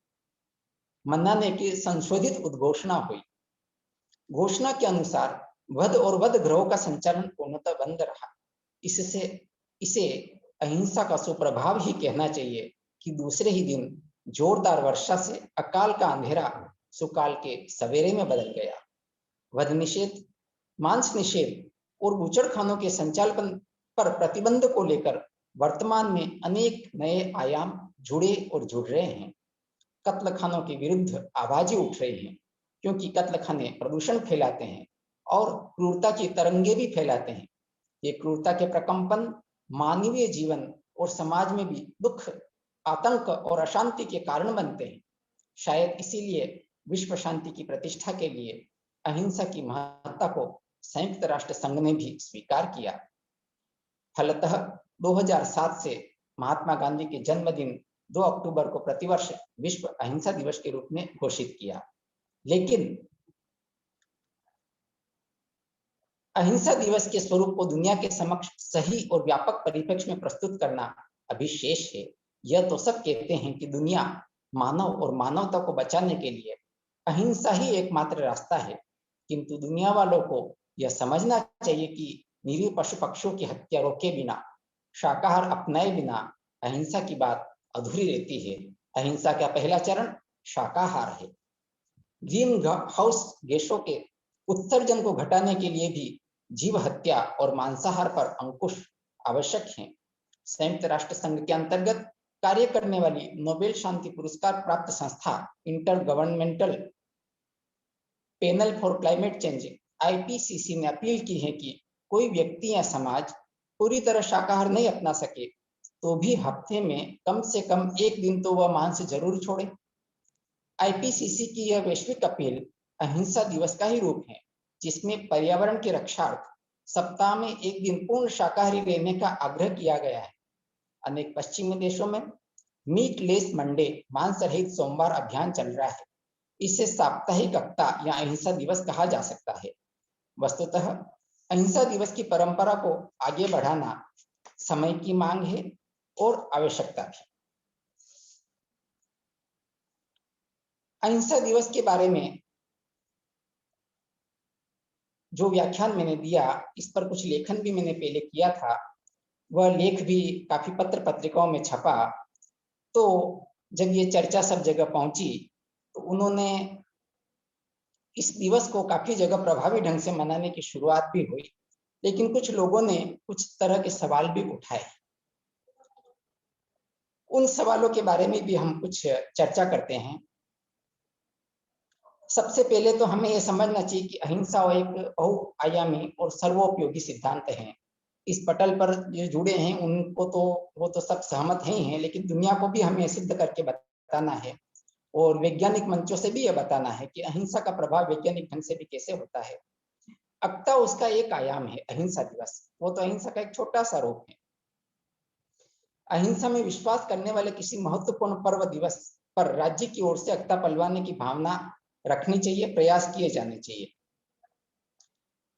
मनाने की संशोधित उद्घोषणा हुई। घोषणा के अनुसार वध और वध गृहों का संचालन पूर्णतः बंद रहा। इससे इसे अहिंसा का सुप्रभाव ही कहना चाहिए कि दूसरे ही दिन जोरदार वर्षा से अकाल का अंधेरा सुकाल के सवेरे में बदल गया। वध निषेध, मांस निषेध और बूचड़खानों के संचालन पर प्रतिबंध को लेकर वर्तमान में अनेक नए आयाम जुड़े और जुड़ रहे हैं। कत्लखानों के विरुद्ध आवाजें उठ रही हैं, क्योंकि कत्लखाने प्रदूषण फैलाते हैं और क्रूरता की तरंगे भी फैलाते हैं। ये क्रूरता के प्रकंपन मानवीय जीवन और समाज में भी दुख, आतंक और अशांति के कारण बनते हैं। शायद इसीलिए विश्व शांति की प्रतिष्ठा के लिए अहिंसा की महत्ता को संयुक्त राष्ट्र संघ ने भी स्वीकार किया। फलतः 2007 से महात्मा गांधी के जन्मदिन 2 अक्टूबर को प्रतिवर्ष विश्व अहिंसा दिवस के रूप में घोषित किया। लेकिन अहिंसा दिवस के स्वरूप को दुनिया के समक्ष सही और व्यापक परिप्रेक्ष्य में प्रस्तुत करना अभी शेष है। यह तो सब कहते हैं कि दुनिया, मानव और मानवता को बचाने के लिए अहिंसा ही एकमात्र रास्ता है, किंतु दुनिया वालों को यह समझना चाहिए कि निरीह पशु पक्षियों की हत्या रोके बिना, शाकाहार अपनाए बिना अहिंसा की बात अधूरी रहती है। अहिंसा का पहला चरण शाकाहार है। ग्रीन हाउस गैसों के उत्सर्जन को घटाने के लिए भी जीव हत्या और मांसाहार पर अंकुश आवश्यक है। संयुक्त राष्ट्र संघ के अंतर्गत कार्य करने वाली नोबेल शांति पुरस्कार प्राप्त संस्था inter governmental panel for climate change IPCC ने अपील की है कि कोई व्यक्ति या समाज पूरी तरह शाकाहार नहीं अपना सके तो भी हफ्ते में कम से कम एक दिन तो वह मांस जरूर छोड़े। IPCC की यह वैश्विक अपील अहिंसा दिवस का ही रूप है, जिसमें पर्यावरण की रक्षार्थ सप्ताह में एक दिन पूर्ण शाकाहारी रहने का आग्रह किया गया है। अनेक पश्चिमी देशों में मीटलेस मंडे, मांस रहित सोमवार अभियान चल रहा है। इसे साप्ताहिक अक्ता या अहिंसा दिवस कहा जा सकता है। वस्तुतः अहिंसा दिवस की परंपरा को आगे बढ़ाना समय की मांग है और आवश्यकता भी। अहिंसा दिवस के बारे में जो व्याख्यान मैंने दिया, इस पर कुछ लेखन भी मैंने पहले किया था। वह लेख भी काफी पत्र पत्रिकाओं में छपा। तो जब ये चर्चा सब जगह पहुंची तो उन्होंने इस दिवस को काफी जगह प्रभावी ढंग से मनाने की शुरुआत भी हुई, लेकिन कुछ लोगों ने कुछ तरह के सवाल भी उठाए। उन सवालों के बारे में भी हम कुछ चर्चा करते हैं। सबसे पहले तो हमें यह समझना चाहिए कि अहिंसा एक बहुआयामी और सर्वोपयोगी सिद्धांत है। इस पटल पर जो जुड़े हैं उनको तो वो तो सब सहमत ही हैं, लेकिन दुनिया को भी हमें सिद्ध करके बताना है और वैज्ञानिक मंचों से भी यह बताना है कि अहिंसा का प्रभाव वैज्ञानिक ढंग से भी कैसे होता है। अक्ता उसका एक आयाम है, अहिंसा दिवस, वो तो अहिंसा का एक छोटा सा रूप है। अहिंसा में विश्वास करने वाले किसी महत्वपूर्ण पर्व दिवस पर राज्य की ओर से अक्ता पलवाने की भावना रखनी चाहिए, प्रयास किए जाने चाहिए।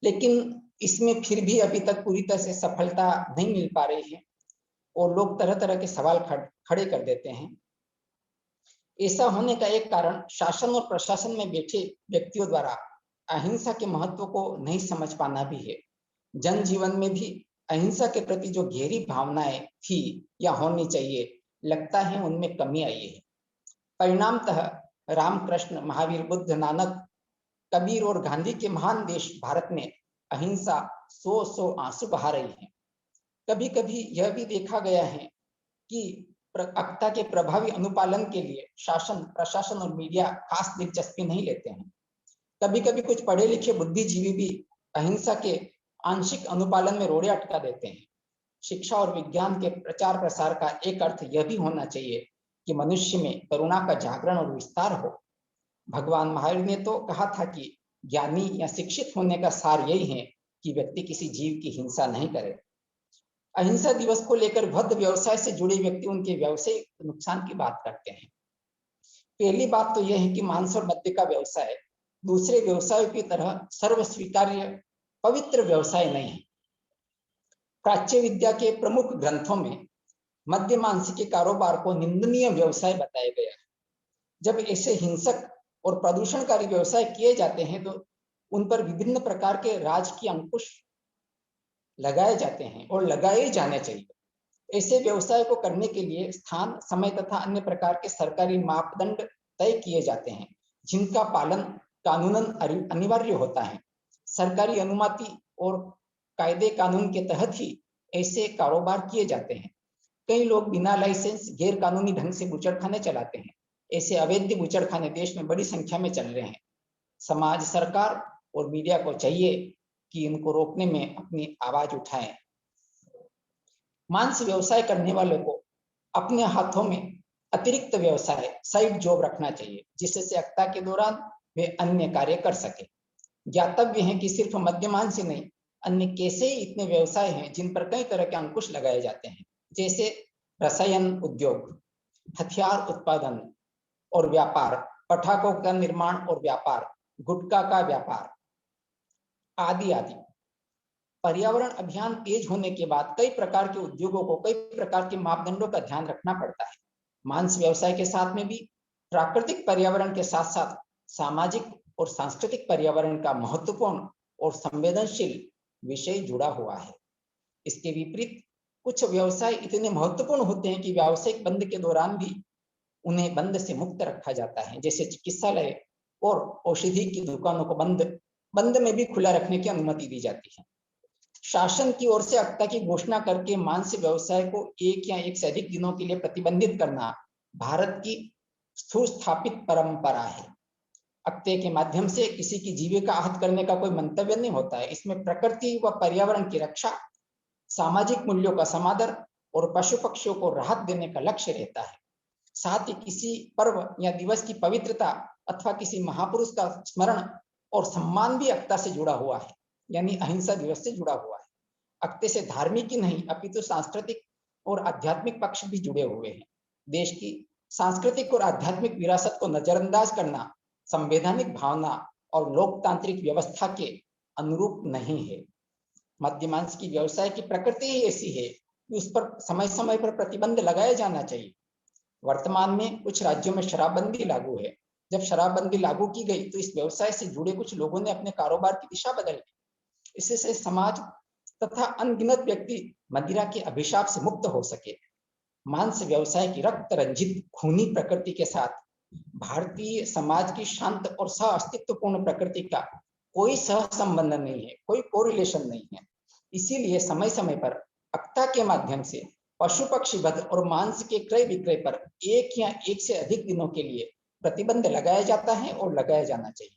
लेकिन इसमें फिर भी अभी तक पूरी तरह से सफलता नहीं मिल पा रही है और लोग तरह तरह के सवाल खड़े कर देते हैं। ऐसा होने का एक कारण शासन और प्रशासन में बैठे व्यक्तियों द्वारा अहिंसा के महत्व को नहीं समझ पाना भी है। जनजीवन में भी अहिंसा के प्रति जो गहरी भावनाएं थी या होनी चाहिए, लगता है उनमें कमी आई है। परिणामतः रामकृष्ण, महावीर, बुद्ध, नानक, कबीर और गांधी के महान देश भारत में अहिंसा सौ आंसू बहा रही है। कभी कभी यह भी देखा गया है कि अक्ता के प्रभावी अनुपालन के लिए शासन, प्रशासन और मीडिया खास दिलचस्पी नहीं लेते हैं। कभी कभी कुछ पढ़े लिखे बुद्धिजीवी भी अहिंसा के आंशिक अनुपालन में रोड़े अटका देते हैं। शिक्षा और विज्ञान के प्रचार प्रसार का एक अर्थ यह भी होना चाहिए कि मनुष्य में करुणा का जागरण और विस्तार हो। भगवान महावीर ने तो कहा था कि ज्ञानी या शिक्षित होने का सार यही है कि व्यक्ति किसी जीव की हिंसा नहीं करे। अहिंसा दिवस को लेकर भद्द व्यवसाय से जुड़े व्यक्ति उनके व्यवसायिक नुकसान की बात करते हैं। पहली बात तो यह है कि मांस और मद्य का व्यवसाय दूसरे व्यवसायों की तरह सर्व स्वीकार्य पवित्र व्यवसाय नहीं है। प्राच्य विद्या के प्रमुख ग्रंथों में मद्य मांस के कारोबार को निंदनीय व्यवसाय बताया गया है। जब ऐसे हिंसक और प्रदूषणकारी व्यवसाय किए जाते हैं तो उन पर विभिन्न प्रकार के राजकीय अंकुश लगाए जाते हैं और लगाए जाने चाहिए। ऐसे व्यवसाय को करने के लिए स्थान, समय तथा अन्य प्रकार के सरकारी मापदंड तय किए जाते हैं, जिनका पालन कानूनन अनिवार्य होता है। सरकारी अनुमति और कायदे कानून के तहत ही ऐसे कारोबार किए जाते हैं। कई लोग बिना लाइसेंस गैर कानूनी ढंग से बूचड़खाने चलाते हैं। ऐसे अवैध बूचड़खाने देश में बड़ी संख्या में चल रहे हैं। समाज, सरकार और मीडिया को चाहिए कि इनको रोकने में अपनी आवाज उठाएं। मांस व्यवसाय करने वालों को अपने हाथों में अतिरिक्त व्यवसाय, साइड जॉब रखना चाहिए, जिससे अक्ता के दौरान वे अन्य कार्य कर सके। ज्ञातव्य है कि सिर्फ मद्य मांस ही नहीं, अन्य कैसे ही इतने व्यवसाय हैं जिन पर कई तरह के अंकुश लगाए जाते हैं, जैसे रसायन उद्योग, हथियार उत्पादन और व्यापार, पटाखों का निर्माण और व्यापार, गुटखा का व्यापार आदि आदि। पर्यावरण अभियान तेज होने के बाद कई प्रकार के उद्योगों को कई प्रकार के मापदंडों का ध्यान रखना पड़ता है। मांस व्यवसाय के साथ में भी प्राकृतिक पर्यावरण के साथ साथ सामाजिक और सांस्कृतिक पर्यावरण का महत्वपूर्ण और संवेदनशील विषय जुड़ा हुआ है। इसके विपरीत कुछ व्यवसाय इतने महत्वपूर्ण होते हैं कि व्यावसायिक बंद के दौरान भी उन्हें बंद से मुक्त रखा जाता है, जैसे चिकित्सालय और औषधि की दुकानों को बंद में भी खुला रखने की अनुमति दी जाती है। शासन की ओर से अक्ता की घोषणा करके मांस व्यवसाय को एक या एक से अधिक दिनों के लिए प्रतिबंधित करना भारत की सुस्थापित परंपरा है। अक्ते के माध्यम से किसी की जीविका आहत करने का कोई मंतव्य नहीं होता है। इसमें प्रकृति व पर्यावरण की रक्षा, सामाजिक मूल्यों का समादर और पशु पक्षियों को राहत देने का लक्ष्य रहता है। साथ ही किसी पर्व या दिवस की पवित्रता अथवा किसी महापुरुष का स्मरण और सम्मान भी अक्ता से जुड़ा हुआ है, यानी अहिंसा दिवस से जुड़ा हुआ है। अक्ते से धार्मिक ही नहीं अपितु सांस्कृतिक और आध्यात्मिक पक्ष भी जुड़े हुए हैं। देश की सांस्कृतिक और आध्यात्मिक विरासत को नजरअंदाज करना संवैधानिक भावना और लोकतांत्रिक व्यवस्था के अनुरूप नहीं है। मद्य मांस की व्यवसाय की प्रकृति ही ऐसी है कि उस पर समय समय पर प्रतिबंध लगाया जाना चाहिए। वर्तमान में कुछ राज्यों में शराबबंदी लागू है। जब शराबबंदी लागू की गई तो इस व्यवसाय से जुड़े कुछ लोगों ने अपने कारोबार की दिशा बदल दी। इससे समाज तथा अनगिनत व्यक्ति मदिरा के अभिशाप से मुक्त हो सके। मांस व्यवसाय की रक्त रंजित खूनी प्रकृति के साथ भारतीय समाज की शांत और सह अस्तित्वपूर्ण प्रकृति का कोई सह संबंध नहीं है, कोई कोरिलेशन नहीं है। इसीलिए समय समय पर अक्ता के माध्यम से पशु पक्षी वध और मांस के क्रय विक्रय पर एक या एक से अधिक दिनों के लिए प्रतिबंध लगाया जाता है और लगाया जाना चाहिए।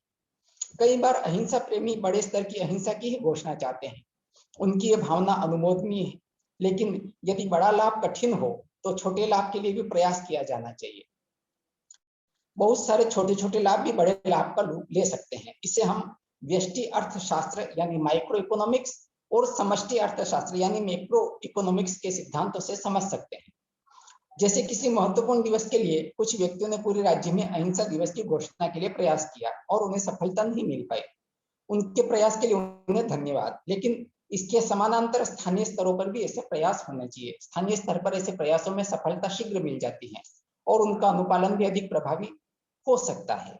कई बार अहिंसा प्रेमी बड़े स्तर की अहिंसा की ही घोषणा चाहते हैं। उनकी यह भावना अनुमोदनीय है, लेकिन यदि बड़ा लाभ कठिन हो तो छोटे लाभ के लिए भी प्रयास किया जाना चाहिए। बहुत सारे छोटे छोटे लाभ भी बड़े लाभ का ले सकते हैं। इसे हम व्यष्टि अर्थशास्त्र यानी माइक्रो इकोनॉमिक्स और समष्टि अर्थशास्त्र यानी मैक्रो इकोनॉमिक्स के सिद्धांतों से समझ सकते हैं। जैसे किसी महत्वपूर्ण दिवस के लिए कुछ व्यक्तियों ने पूरे राज्य में अहिंसा दिवस की घोषणा के लिए प्रयास किया और उन्हें सफलता नहीं मिल पाई। उनके प्रयास के लिए उन्हें धन्यवाद, लेकिन इसके समानांतर स्थानीय स्तरों पर भी ऐसे प्रयास होने चाहिए। स्थानीय स्तर पर ऐसे प्रयासों में सफलता शीघ्र मिल जाती है और उनका अनुपालन भी अधिक प्रभावी हो सकता है।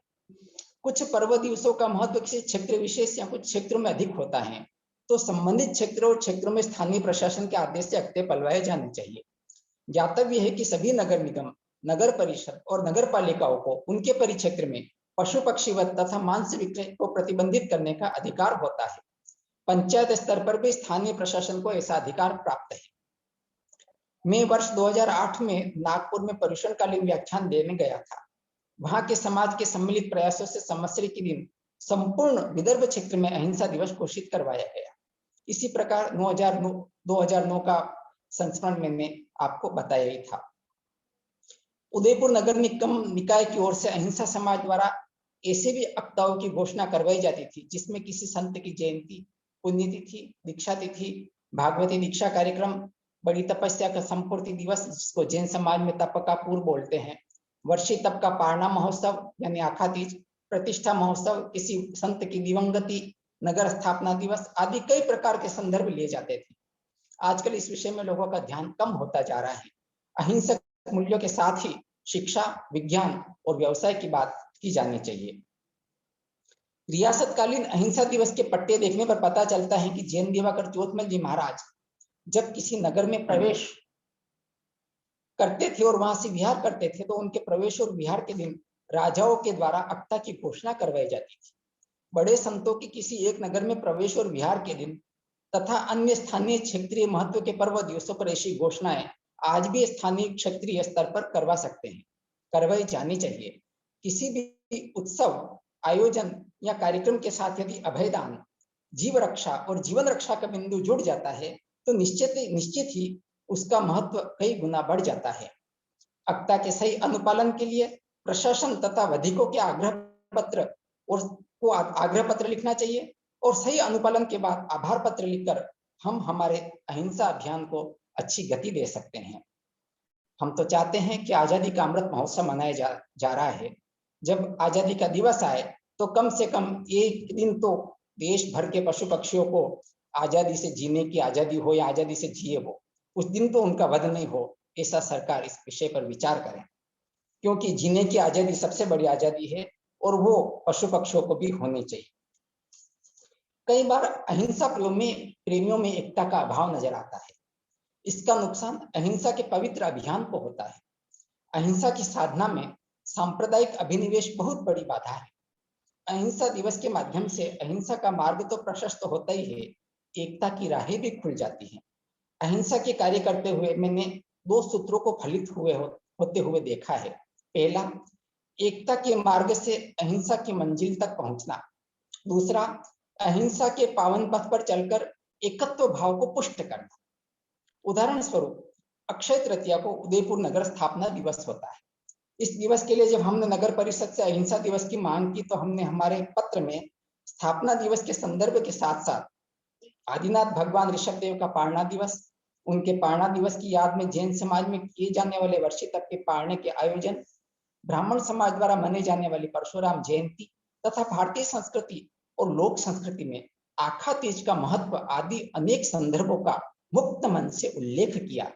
कुछ पर्व दिवसों का महत्व किसी क्षेत्र विशेष या कुछ क्षेत्रों में अधिक होता है, तो संबंधित क्षेत्रों और क्षेत्रों में स्थानीय प्रशासन के आदेश से अक्ते पलवाए जाने चाहिए। ज्ञातव्य है कि सभी नगर निगम, नगर परिषद और नगर पालिकाओं को उनके परिक्षेत्र में पशु पक्षी वध तथा मांस विक्रय को प्रतिबंधित करने का अधिकार होता है। पंचायत स्तर पर भी स्थानीय प्रशासन को ऐसा अधिकार प्राप्त है। मैं वर्ष 2008 में नागपुर में पर्यूषणकालीन व्याख्यान देने गया था। वहां के समाज के सम्मिलित प्रयासों से संवत्सरी के दिन संपूर्ण विदर्भ क्षेत्र में अहिंसा दिवस घोषित करवाया गया। इसी प्रकार 2009 का संस्मरण मैंने आपको बताया ही था। उदयपुर नगर निगम निकाय की ओर से अहिंसा समाज द्वारा ऐसे भी अक्ताओं की घोषणा करवाई जाती थी जिसमें किसी संत की जयंती, पुण्यतिथि, दीक्षा तिथि, भागवती दीक्षा कार्यक्रम, बड़ी तपस्या का संपूर्ति दिवस जिसको जैन समाज में तप का पूर्व बोलते हैं, वर्षी तप का पारणा महोत्सव यानी आखा तीज, प्रतिष्ठा महोत्सव, किसी संत की दिवंगति, नगर स्थापना दिवस आदि कई प्रकार के संदर्भ लिए जाते थे। आजकल इस विषय में लोगों का ध्यान कम होता जा रहा है। अहिंसक मूल्यों के साथ ही शिक्षा, विज्ञान और व्यवसाय की बात की जानी चाहिए। रियासतकालीन अहिंसा दिवस के पट्टे देखने पर पता चलता है कि जैन दिवाकर चोथमल जी महाराज जब किसी नगर में प्रवेश करते थे और वहां से विहार करते थे तो उनके प्रवेश और विहार के दिन राजाओं के द्वारा अक्ता की घोषणा करवाई जाती थी। बड़े संतों की किसी एक नगर में प्रवेश और विहार के दिन तथा अन्य स्थानीय क्षेत्रीय महत्व के पर्व दिवसों पर ऐसी घोषणाएं आज भी स्थानीय क्षेत्रीय स्तर पर करवा सकते हैं, करवाई जानी चाहिए। किसी भी उत्सव, आयोजन या कार्यक्रम के साथ यदि अभयदान, जीव रक्षा और जीवन रक्षा का बिंदु जुड़ जाता है तो निश्चित ही उसका महत्व कई गुना बढ़ जाता है। अक्ता के सही अनुपालन के लिए प्रशासन तथा वधिकों के आग्रह पत्र लिखना चाहिए और सही अनुपालन के बाद आभार पत्र लिखकर हम हमारे अहिंसा अभियान को अच्छी गति दे सकते हैं। हम तो चाहते हैं कि आजादी का अमृत महोत्सव मनाया जा रहा है। जब आजादी का दिवस आए तो कम से कम एक दिन तो देश भर के पशु पक्षियों को आजादी से जीने की आजादी हो या आजादी से जिए वो, उस दिन तो उनका वध नहीं हो, ऐसा सरकार इस विषय पर विचार करें, क्योंकि जीने की आजादी सबसे बड़ी आजादी है और वो पशु पक्षियों को भी होनी चाहिए। कई बार अहिंसा प्रेमियों में एकता का अभाव नजर आता है। इसका नुकसान अहिंसा के पवित्र अभियान को होता है। अहिंसा की साधना में सांप्रदायिक अभिनिवेश बहुत बड़ी बाधा है। अहिंसा दिवस के माध्यम से अहिंसा का मार्ग तो प्रशस्त होता ही है, एकता की राहें भी खुल जाती हैं। अहिंसा के कार्य करते हुए मैंने दो सूत्रों को फलित होते हुए देखा है। पहला, एकता के मार्ग से अहिंसा की मंजिल तक पहुंचना। दूसरा, अहिंसा के पावन पथ पर चलकर एकत्व भाव को पुष्ट करना। उदाहरण स्वरूप अक्षय तृतीया को उदयपुर नगर स्थापना दिवस होता है। इस दिवस के लिए जब हमने नगर परिषद से अहिंसा दिवस की मांग की तो हमने हमारे पत्र में स्थापना दिवस के संदर्भ के साथ साथ आदिनाथ भगवान ऋषभ देव का पारणा दिवस, उनके पारणा दिवस की याद में जैन समाज में किए जाने वाले वर्षी तप के पारणे के आयोजन, ब्राह्मण समाज द्वारा मनाई जाने वाली परशुराम जयंती तथा भारतीय संस्कृति और लोक संस्कृति में आखा तीज का महत्व आदि अनेक संदर्भों का मुक्त मन से उल्लेख किया।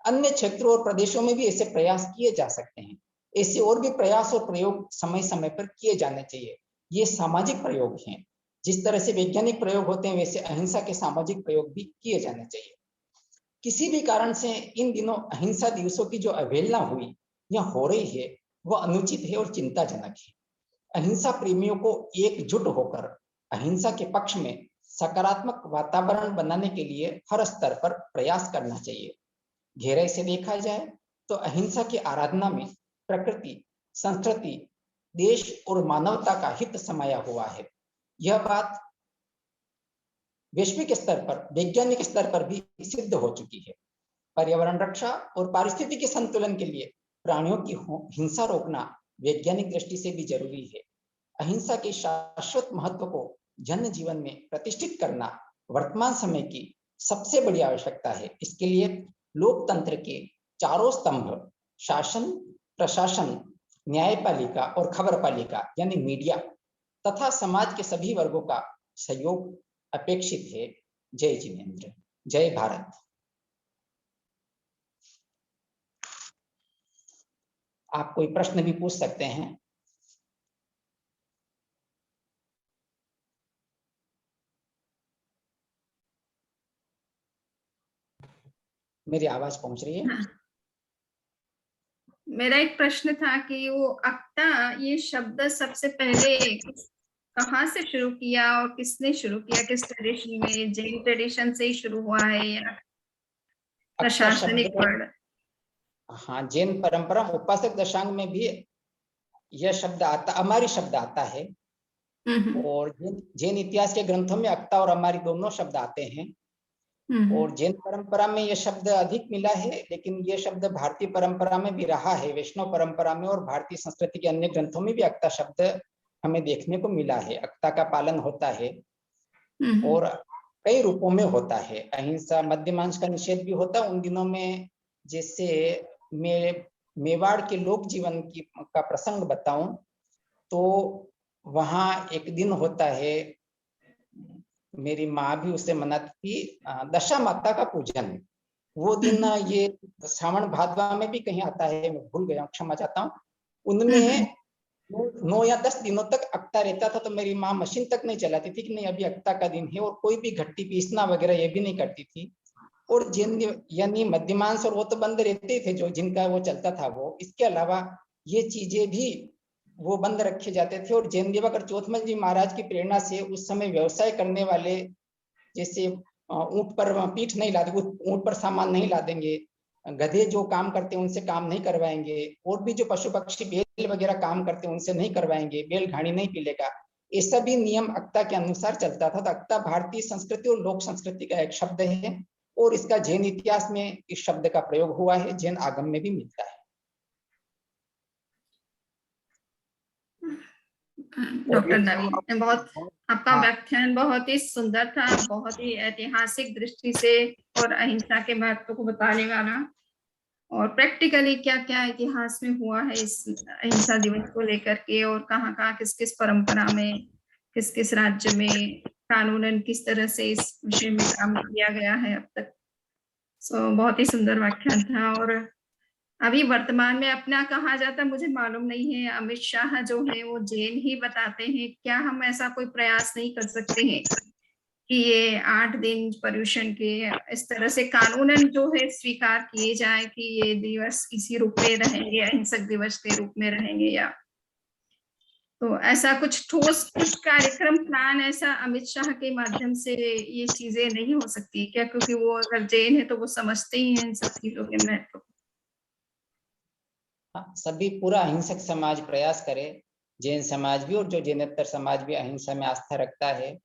अन्य क्षेत्रों और प्रदेशों में भी ऐसे प्रयास किए जा सकते हैं। ऐसे और भी प्रयास और प्रयोग समय समय पर किए जाने चाहिए। ये सामाजिक प्रयोग हैं। जिस तरह से वैज्ञानिक प्रयोग होते हैं वैसे अहिंसा के सामाजिक प्रयोग भी किए जाने चाहिए। किसी भी कारण से इन दिनों अहिंसा दिवसों की जो अवहेलना हुई या हो रही है वह अनुचित है और चिंताजनक है। अहिंसा प्रेमियों को एकजुट होकर अहिंसा के पक्ष में सकारात्मक वातावरण बनाने के लिए हर स्तर पर प्रयास करना चाहिए। गहराई से देखा जाए तो अहिंसा की आराधना में प्रकृति, संस्कृति, देश और मानवता का हित समाया हुआ है। यह बात वैश्विक स्तर पर, वैज्ञानिक स्तर पर भी सिद्ध हो चुकी है। पर्यावरण रक्षा और पारिस्थितिकी संतुलन के लिए प्राणियों की हिंसा रोकना वैज्ञानिक दृष्टि से भी जरूरी है। अहिंसा के शाश्वत महत्व को जन जीवन में प्रतिष्ठित करना वर्तमान समय की सबसे बड़ी आवश्यकता है। इसके लिए लोकतंत्र के चारों स्तंभ शासन, प्रशासन, न्यायपालिका और खबरपालिका यानी मीडिया तथा समाज के सभी वर्गों का सहयोग अपेक्षित है। जय जिनेंद्र, जय भारत। आप कोई प्रश्न भी पूछ सकते हैं। मेरी आवाज पहुंच रही है? मेरा एक प्रश्न था कि वो अक्ता ये शब्द सबसे पहले कहाँ से शुरू किया और किसने शुरू किया? किस ट्रेडिशन में? जैन ट्रेडिशन से ही शुरू हुआ है या प्रशासनिक वर्ड? हाँ, जैन परंपरा उपासक दशांग में भी यह शब्द आता, अमारी शब्द आता है और जैन इतिहास के ग्रंथों में अक्ता और अमारी दोनों शब्द आते हैं। और जैन परंपरा में यह शब्द अधिक मिला है, लेकिन यह शब्द भारतीय परंपरा में भी रहा है, वैष्णव परंपरा में और भारतीय संस्कृति के अन्य ग्रंथों में भी अक्ता शब्द हमें देखने को मिला है। अक्ता का पालन होता है हम्म, और कई रूपों में होता है। अहिंसा, मद्यमांस का निषेध भी होता है उन दिनों में। जैसे मेवाड़ के लोक जीवन की का प्रसंग बताऊं तो वहां एक दिन होता है, मेरी माँ भी उसे मनाती थी, दशा माता का पूजन। वो दिन ये श्रावण भादवा में भी कहीं आता है, मैं भूल गया हूँ, क्षमा चाहता हूँ। उनमें 9 या 10 दिनों तक अक्ता रहता था। तो मेरी माँ मशीन तक नहीं चलाती थी कि नहीं अभी अक्ता का दिन है, और कोई भी घट्टी पीसना वगैरह ये भी नहीं करती थी। और जिन यानी मद्यमांस और वो तो बंद रहते ही थे, जो जिनका वो चलता था वो। इसके अलावा ये चीजें भी वो बंद रखे जाते थे। और जैन दिवाकर चौथमल जी महाराज की प्रेरणा से उस समय व्यवसाय करने वाले, जैसे ऊंट पर पीठ नहीं लादे, ऊंट पर सामान नहीं लादेंगे, गधे जो काम करते हैं उनसे काम नहीं करवाएंगे, और भी जो पशु पक्षी बैल वगैरह काम करते हैं उनसे नहीं करवाएंगे, बैल घानी नहीं पीलेगा, ये सभी नियम अक्ता के अनुसार चलता था। तो अक्ता भारतीय संस्कृति और लोक संस्कृति का एक शब्द है, और इसका जैन इतिहास में इस शब्द का प्रयोग हुआ है, जैन आगम में भी मिलता है। डॉक्टर नवीन, बहुत आपका हाँ, व्याख्यान बहुत ही सुंदर था, बहुत ही ऐतिहासिक दृष्टि से और अहिंसा के महत्व को बताने वाला, और प्रैक्टिकली क्या क्या इतिहास में हुआ है इस अहिंसा दिवस को लेकर के, और कहाँ कहाँ किस किस परंपरा में, किस किस राज्य में कानूनन किस तरह से इस विषय में काम किया गया है अब तक। बहुत ही सुंदर व्याख्यान था। और अभी वर्तमान में अपना कहा जाता मुझे मालूम नहीं है, अमित शाह जो है वो जैन ही बताते हैं, क्या हम ऐसा कोई प्रयास नहीं कर सकते हैं कि ये 8 दिन पर्यूषण के इस तरह से कानूनन जो है स्वीकार किए जाए कि ये दिवस इसी रूप में रहेंगे, अहिंसक दिवस के रूप में रहेंगे, या तो ऐसा कुछ ठोस कुछ कार्यक्रम प्लान ऐसा अमित शाह के माध्यम से ये चीजें नहीं हो सकती क्या? क्योंकि वो अगर जैन है तो वो समझते ही हैं इन सब चीजों के महत्व। सभी पूरा अहिंसक समाज प्रयास करे, जैन समाज भी और जो जैनेतर समाज भी अहिंसा में आस्था रखता है।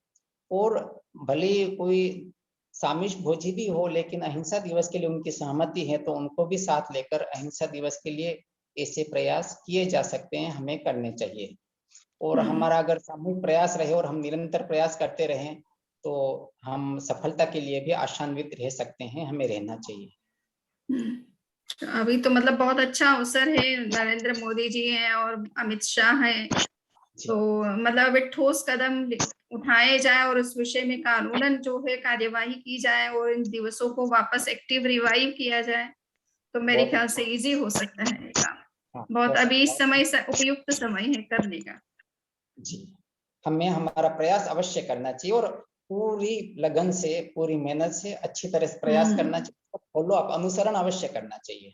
और भले कोई सामिष भोजी भी हो, लेकिन अहिंसा दिवस के लिए उनकी सहमति है तो उनको भी साथ लेकर अहिंसा दिवस के लिए ऐसे प्रयास किए जा सकते हैं, हमें करने चाहिए। और हमारा अगर सामूहिक प्रयास रहे और हम निरंतर प्रयास करते रहें तो हम सफलता के लिए भी आशान्वित रह सकते हैं, हमें रहना चाहिए। अभी तो मतलब बहुत अच्छा अवसर है, नरेंद्र मोदी जी हैं और अमित शाह हैं, तो मतलब अब एक ठोस कदम उठाए जाए और उस विषय में कानूनन जो है कार्यवाही की जाए और इन दिवसों को वापस एक्टिव रिवाइव किया जाए, तो मेरे ख्याल से इजी हो सकता है ये काम। बहुत अभी इस समय उपयुक्त समय है करने का। जी, हमें हमारा प्रयास अवश्य करना चाहिए, और पूरी लगन से, पूरी मेहनत से अच्छी तरह से प्रयास करना चाहिए, फॉलो अप, अनुसरण अवश्य करना चाहिए।